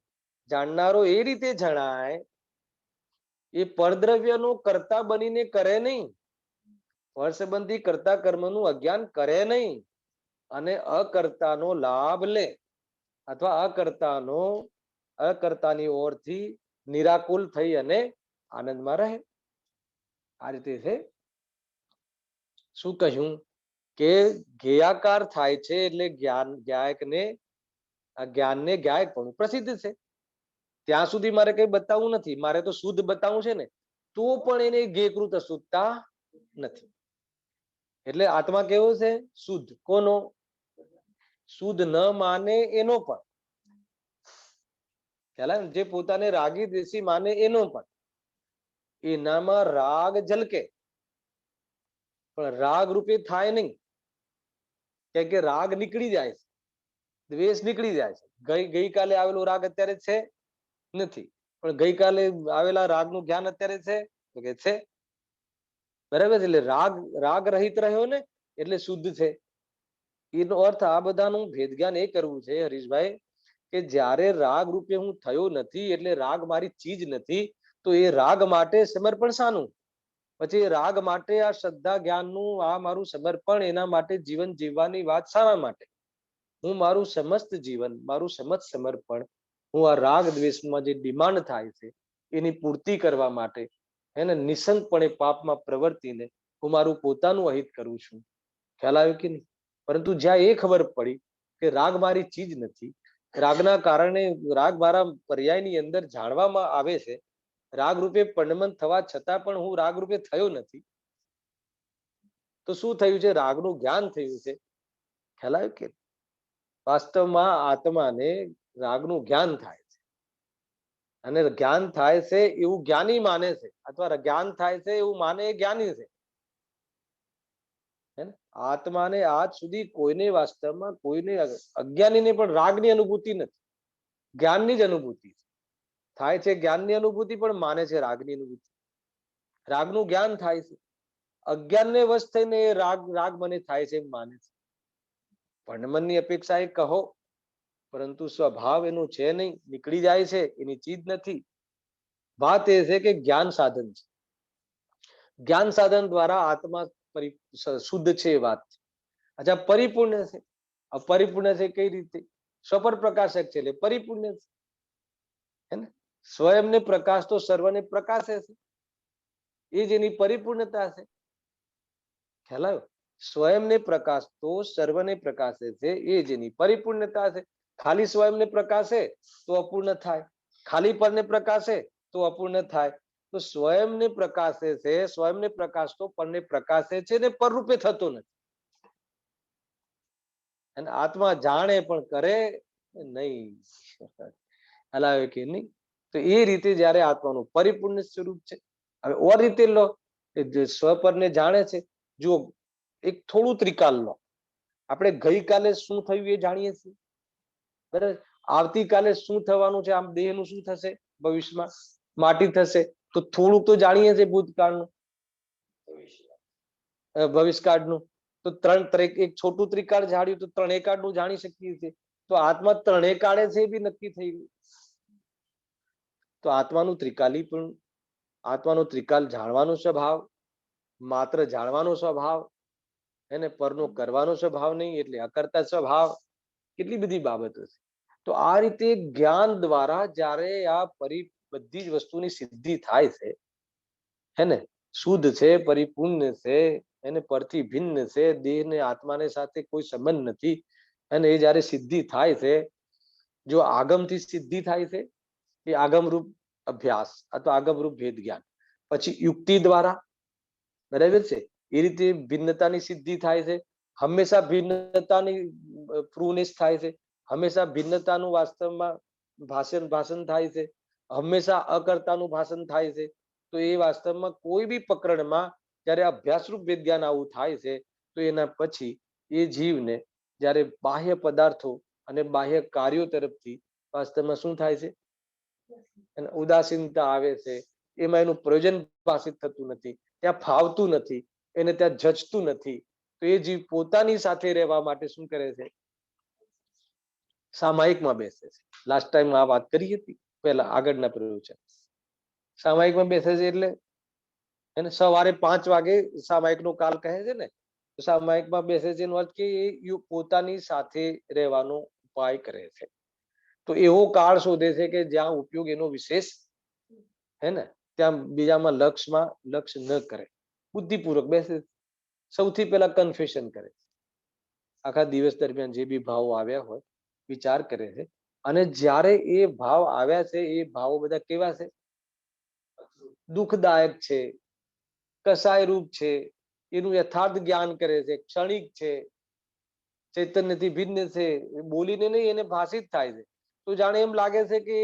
S1: જાણનારો એ રીતે જણાય. એ પરદ્રવ્યનો કર્તા બનીને કરે નહીં, ફળ સંબંધી કર્તા કર્મનું અજ્ઞાન કરે નહીં, અને અકર્તાનો લાભ લે અથવા અકર્તાની ઓરથી નિરાકુલ થઈ અને આનંદમાં રહે. આ રીતે છે. શું કહ્યું? કે જ્ઞેયાકાર થાય છે એટલે જ્ઞાયકને જ્ઞાયક પણ પ્રસિદ્ધ છે. ત્યાં સુધી મારે કઈ બતાવવું નથી, મારે તો શુદ્ધ બતાવવું છે ને, તો પણ એને જ્ઞેયકૃત અશુદ્ધતા નથી. એટલે આત્મા કેવો છે? શુદ્ધ. કોનો? શુદ્ધ ન માને એનો પણ. ખ્યાલ આવે? જે પોતાને રાગી દ્વેષી માને એનો પણ. એનામાં રાગ ઝલકે પણ રાગ રૂપે થાય નહીં, કેમ કે રાગ નીકળી જાય છે, દ્વેષ નીકળી જાય છે. ગઈકાલે આવેલો રાગ અત્યારે છે નથી, પણ ગઈકાલે આવેલા રાગનું જ્ઞાન અત્યારે છે તો કે છે. બરાબર? એટલે રાગ રહિત રહ્યો ને એટલે શુદ્ધ છે. એનો અર્થ આ બધાનું ભેદ જ્ઞાન એ કરવું છે હરીશભાઈ, કે જ્યારે રાગ રૂપે હું થયો નથી એટલે રાગ મારી ચીજ નથી, તો એ રાગ માટે સમર્પણ શાનું? પછી રાગ માટે આ શ્રદ્ધા જ્ઞાનનું આ મારું સમર્પણ, એના માટે જીવન જીવવાની વાત શાના માટે? હું મારું સમસ્ત જીવન, મારું સમસ્ત સમર્પણ હું આ રાગ દ્વેષમાં જે ડિમાન્ડ થાય છે એની પૂર્તિ કરવા માટે એને નિસંગપણે પાપમાં પ્રવર્તીને હું મારું પોતાનું અહિત કરું છું. ખ્યાલ આવ્યો કે નહીં? પરંતુ જ્યાં એ ખબર પડી કે રાગ મારી ચીજ નથી, રાગના કારણે રાગ મારા પર્યાયની અંદર જાણવામાં આવે છે, રાગ રૂપે પંડમન થવા છતાં પણ હું રાગ રૂપે થયો નથી, તો શું થયું છે? રાગનું જ્ઞાન થયું છે. ખ્યાલ આવ્યો કે? વાસ્તવમાં આત્માને રાગનું જ્ઞાન થાય છે, અને જ્ઞાન થાય છે એવું જ્ઞાની માને છે, અથવા જ્ઞાન થાય છે એવું માને એ જ્ઞાની છે. આત્માને આજ સુધી કોઈને વાસ્તવમાં કોઈને અજ્ઞાનીને પણ રાગની અનુભૂતિ નથી, જ્ઞાનની જ અનુભૂતિ થાય છે. જ્ઞાનની અનુભૂતિ પણ માને છે રાગની અનુભૂતિ. રાગનું જ્ઞાન થાય છે, અજ્ઞાનને વશ થઈને રાગ મને થાય છે એમ માને છે. પંડમનની અપેક્ષા એ કહો, પરંતુ સ્વભાવ એનું છે નહીં, નીકળી જાય છે, એની ચીજ નથી. વાત એ છે કે જ્ઞાન સાધન છે, જ્ઞાન સાધન દ્વારા આત્મા શુદ્ધ છે એ વાત. અચ્છા, પરિપૂર્ણ છે. અપરિપૂર્ણ છે કઈ રીતે? સ્વપર પ્રકાશક છે એટલે પરિપૂર્ણ છે. હે ને? સ્વયંને પ્રકાશ તો સર્વને પ્રકાશે છે, એ જ એની પરિપૂર્ણતા છે. ખ્યાલ આવ્યો? સ્વયંને પ્રકાશ તો સર્વને પ્રકાશે છે, એ જેની પરિપૂર્ણતા છે. ખાલી સ્વયંને પ્રકાશે તો અપૂર્ણ થાય, ખાલી પરને પ્રકાશે તો અપૂર્ણ થાય. તો સ્વયંને પ્રકાશે છે, સ્વયંને પ્રકાશ તો પરને પ્રકાશે છે ને પરરૂપે થતો નથી. અને આત્મા જાણે પણ કરે નહીં. હલાવે કે નહીં? તો એ રીતે જયારે આત્માનું પરિપૂર્ણ સ્વરૂપ છે. હવે ઓર રીતે લો, સ્વપરને જાણે છે. જો એક થોડું ત્રિકાલ લો, આપણે ગઈકાલે શું થયું એ જાણીએ છીએ, બરાબર? આવતીકાલે શું થવાનું છે, આમ દેહનું શું થશે, ભવિષ્યમાં માટી થશે, તો થોડુંક તો જાણીએ છીએ ભૂતકાળનું, ભવિષ્યકાળનું. તો એક છોટું ત્રિકાળ જાણ્યું તો ત્રણેય કાળનું જાણી શકીએ છીએ. તો આત્મા ત્રણેય કાળે છે એ બી નક્કી થઈ ગયું. તો આત્માનું ત્રિકાલી પણ, આત્માનો ત્રિકાલ જાણવાનો સ્વભાવ, માત્ર જાણવાનો સ્વભાવ, એને પરનો કરવાનો સ્વભાવ નહીં, એટલે અકર્તા સ્વભાવ, કેટલી બધી બાબતો છે. તો આ રીતે જ્ઞાન દ્વારા જયારે આ બધી જ વસ્તુની સિદ્ધિ થાય છે, હે ને, શુદ્ધ છે, પરિપૂર્ણ છે, એને પરથી ભિન્ન છે, દેહ ને આત્માને સાથે કોઈ સંબંધ નથી, અને એ જયારે સિદ્ધિ થાય છે, જો આગમથી સિદ્ધિ થાય છે, એ આગમરૂપ અભ્યાસ અથવા આગમરૂપ ભેદ જ્ઞાન, પછી યુક્તિ દ્વારા, બરાબર છે, એ રીતે ભિન્નતાની સિદ્ધિ થાય છે. હંમેશા ભિન્નતાની પ્રૂવનેસ થાય છે, હંમેશા ભિન્નતાનું વાસ્તવમાં ભાષણ થાય છે, હંમેશા અકર્તાનું ભાષણ થાય છે. તો એ વાસ્તવમાં કોઈ બી પ્રકરણમાં જયારે અભ્યાસરૂપ વિજ્ઞાન આવું થાય છે, તો એના પછી એ જીવને જયારે બાહ્ય પદાર્થો અને બાહ્ય કાર્યો તરફથી વાસ્તવમાં શું થાય છે, ઉદાસીનતા આવે છે. એમાં એનું પ્રયોજન ભાષિત થતું નથી, ત્યાં ફાવતું નથી, એને ત્યાં જચતું નથી. તો એ જીવ પોતાની સાથે રહેવા માટે શું કરે છે, સામાયિકમાં બેસે છે. લાસ્ટ ટાઈમ આ વાત કરી હતી, પહેલા આગળના પ્રયોજન સામાયિકમાં બેસે છે, એટલે એને સવારે 5 વાગે સામાયિકનો કાલ કહે છે ને, તો સામાયિકમાં બેસે છે એનો અર્થ કે એ પોતાની સાથે રહેવાનો ઉપાય કરે છે. તો એવો કાળ શોધે છે કે જ્યાં ઉપયોગ એનો વિશેષ, હે ને, ત્યાં બીજામાં લક્ષ ન કરે, બુદ્ધિપૂર્વક બેસે. સૌથી પહેલા કન્ફેશન કરે, આખા દિવસ દરમિયાન જે બી ભાવો આવ્યા હોય વિચાર કરે છે. અને જ્યારે એ ભાવ આવ્યા છે, એ ભાવો બધા કેવા છે, દુઃખદાયક છે, કસાય રૂપ છે, એનું યથાર્થ જ્ઞાન કરે છે, ક્ષણિક છે, ચૈતન્યથી ભિન્ન છે, બોલીને નહીં એને ભાષિત થાય છે. તો જાણે એમ લાગે છે કે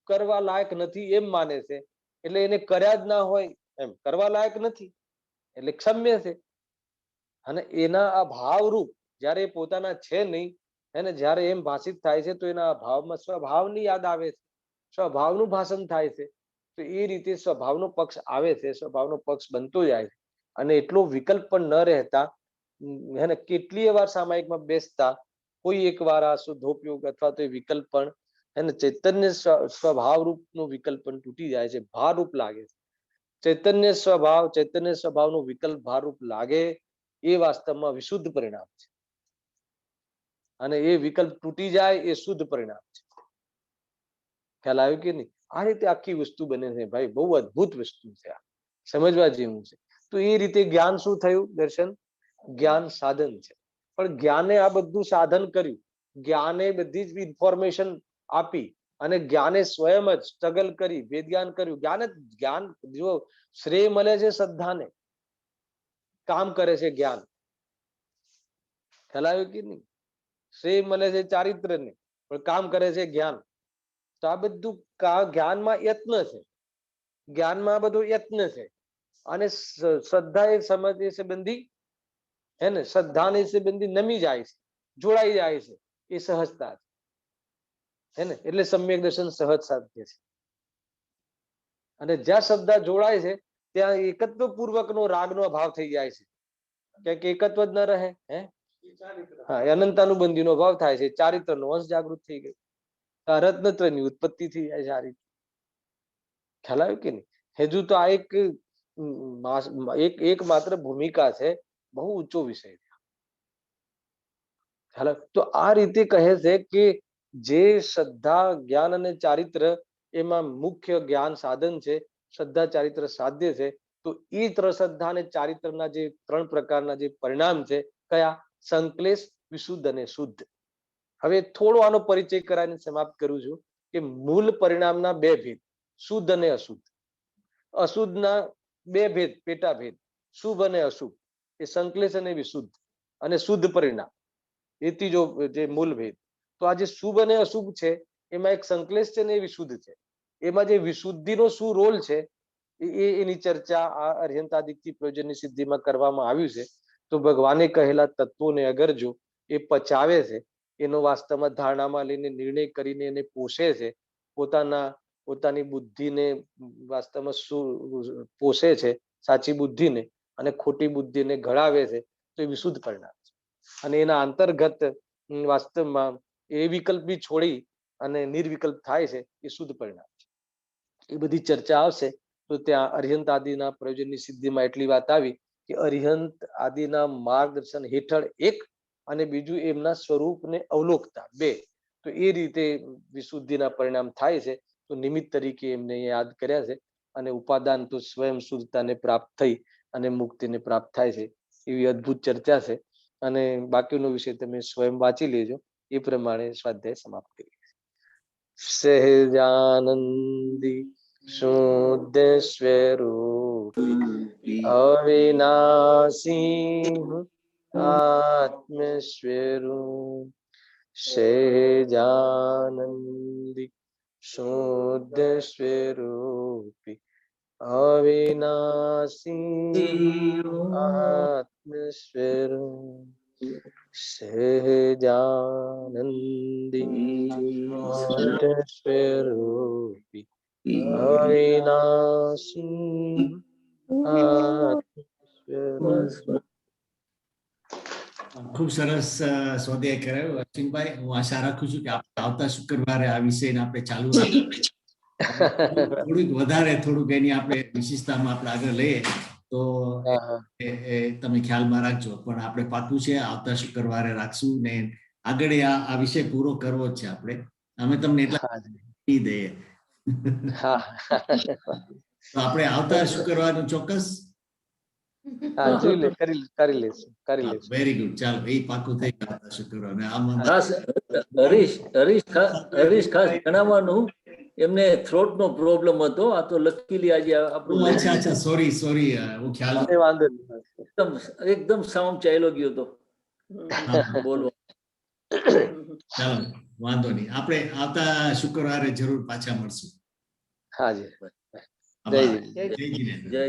S1: કરવા લાયક નથી, એમ માને છે, એટલે એને કર્યા જ ના હોય એમ, કરવા લાયક નથી એટલે ક્ષમ્ય છે. અને એના આ ભાવરૂપ જયારે પોતાના છે નહીં, એને જયારે એમ ભાષિત થાય છે, તો એના ભાવમાં સ્વભાવની યાદ આવે છે, સ્વભાવનું ભાષણ થાય છે. તો એ રીતે સ્વભાવનો પક્ષ આવે છે, સ્વભાવનો પક્ષ બનતો જાય છે. અને એટલો વિકલ્પ પણ ન રહેતા, એને કેટલીય વાર સામાયિકમાં બેસતા, કોઈ એક વાર આ શુદ્ધોપયોગ અથવા તો એ વિકલ્પ પણ, એને ચૈતન્ય સ્વભાવરૂપનો વિકલ્પ પણ તૂટી જાય છે, ભારરૂપ લાગે છે. ચૈતન્ય સ્વભાવનો વિકલ્પ ભારરૂપ લાગે, એ વાસ્તવમાં વિશુદ્ધ પરિણામ છે. અને એ વિકલ્પ તૂટી જાય એ શુદ્ધ પરિણામ છે. ખ્યાલ આવ્યો કે નહીં? આ રીતે આખી વસ્તુ બને છે ભાઈ, બહુ અદભુત વસ્તુ છે આ, સમજવા જેવું છે. તો એ રીતે જ્ઞાન શું થયું દર્શન? જ્ઞાન સાધન છે. પણ જ્ઞાને આ બધું સાધન કર્યું, જ્ઞાને બધી જ ઇન્ફોર્મેશન આપી, અને જ્ઞાને સ્વયં જ સ્ટ્રગલ કરી વેદજ્ઞાન કર્યું. જ્ઞાન જો શ્રેય મળે છે શ્રદ્ધાને, કામ કરે છે જ્ઞાન. ખ્યાલ આવ્યો કે નહીં? શ્રેય મળે છે ચારિત્રને, પણ કામ કરે છે જ્ઞાન. તો આ બધું જ્ઞાનમાં યત્ન છે, જ્ઞાનમાં બધો યત્ન છે. અને શ્રદ્ધા એ સમજ સંબંધી, હે ને, શ્રદ્ધાને સંબંધી નમી જાય છે, જોડાઈ જાય છે, એ સહજતા છે, હે ને. એટલે સમ્યક દર્શન સહજ સાધ્ય છે. અને જ્યાં શ્રદ્ધા જોડાય છે ત્યાં એકત્વ પૂર્વકનો રાગનો ભાવ થઈ જાય છે, કે એકત્વ જ ન રહે, હે, હા, અનંતાનુબંધીનો ભાવ થાય છે, ચારિત્રનો અંશ જાગૃત થઈ ગયો, રત્નત્રયની ઉત્પત્તિ થઈ જાય છે આ રીતે. ખ્યાલ આવ્યો કે નહીં? હજુ તો આ એક માત્ર ભૂમિકા છે, બહુ ઊંચો વિષય છે. ખ્યાલ? તો આ રીતે કહે છે કે જે શ્રદ્ધા, જ્ઞાન અને ચારિત્ર, એમાં મુખ્ય જ્ઞાન સાધન છે, શ્રદ્ધા ચારિત્ર સાધ્ય છે. તો એ શ્રદ્ધા અને ચારિત્રના જે 3 પ્રકારના જે પરિણામ છે, કયા? સંકલેશ, વિશુદ્ધ અને શુદ્ધ. હવે થોડો આનો પરિચય કરાવીને સમાપ્ત કરું છું કે મૂળ પરિણામના 2 ભેદ, શુદ્ધ અને અશુદ્ધ. અશુદ્ધના 2 ભેદ, પેટા ભેદ, શુભ અને અશુભ, એ સંકલેશ અને વિશુદ્ધ, અને શુદ્ધ પરિણામ, એ ત્રીજો જે મૂળ ભેદ. તો આ જે શુભ અને અશુભ છે એમાં એક સંકલેશ છે ને એ વિશુદ્ધ છે. એમાં જે વિશુદ્ધિનો શું રોલ છે એની ચર્ચા આ અર્હંતાદિત્ય પ્રયોજનની સિદ્ધિમાં કરવામાં આવ્યું છે. તો ભગવાને કહેલા તત્વોને અગર જો એ પચાવે છે, એનો વાસ્તવમાં ધારણામાં લઈને નિર્ણય કરીને એને પોષે છે, પોતાની બુદ્ધિને વાસ્તવમાં પોષે છે, સાચી બુદ્ધિને, અને ખોટી બુદ્ધિને ઘડાવે છે, તો એ વિશુદ્ધ પરિણામ છે. અને એના અંતર્ગત વાસ્તવમાં એ વિકલ્પ બી છોડી અને નિર્વિકલ્પ થાય છે, એ શુદ્ધ પરિણામ છે. એ બધી ચર્ચા આવશે. તો ત્યાં અર્હંત આદિના પ્રયોજનની સિદ્ધિમાં એટલી વાત આવી કે અર્હંત આદિના માર્ગદર્શન હેઠળ એક, અને બીજું એમના સ્વરૂપને અવલોકતા 2. તો એ રીતે વિશુદ્ધિના પરિણામ થાય છે. તો નિમિત્ત તરીકે એમને યાદ કર્યા છે. અને ઉપાદાન તો સ્વયં શુદ્ધતાને પ્રાપ્ત થઈ અને મુક્તિને પ્રાપ્ત થાય છે. એવી અદ્ભુત ચર્ચા છે. અને બાકીનો વિષય તમે સ્વયં વાંચી લેજો. એ પ્રમાણે સ્વાધ્યાય સમાપ્ત કરી. સહેજાનંદી શુદ્ધ સ્વરૂપી અવિનાશી આત્મ સ્વરૂપ. સહેજાનંદી શુદ્ધ સ્વરૂપી અવિનાશી આત્મ સ્વરૂપ. સહેજાનંદી શુદ્ધ સ્વરૂપી અવિનાશી આત્મ સ્વરૂપ.
S2: ખૂબ સરસ સ્વાધ્યાય કરાયો અશ્વિનભાઈ. હું આશા રાખું છું કે આપણે આવતા શુક્રવારે આ વિષયને આપણે ચાલુ રાખીએ. થોડુંક એની આપણે વિશેષતામાં આપણે આગળ લઈએ તો તમે ખ્યાલમાં રાખજો. પણ આપણે પાકું છે આવતા શુક્રવારે રાખશું ને આગળ આ વિષય પૂરો કરવો જ છે આપણે. અમે તમને એટલા દઈએ. તો આપણે આવતા શુક્રવારનું ચોક્કસ
S1: કરી લેશું.
S2: Very good. ચાલો, એ પાકું થઈ ગયું આવતા શુક્રવારે.
S3: હરીશ ખાસ જણાવવાનું, એમને થ્રોટ નો પ્રોબ્લેમ હતો. આ તો લકીલી આજે આપણું
S2: અચ્છા સોરી હું ખ્યાલ
S3: એકદમ સાઉન્ડ ચાલ્યો ગયો હતો બોલો.
S2: ચાલો, વાંધો નહીં. આપણે આવતા શુક્રવારે જરૂર પાછા મળશું.
S1: હાજી.
S3: જય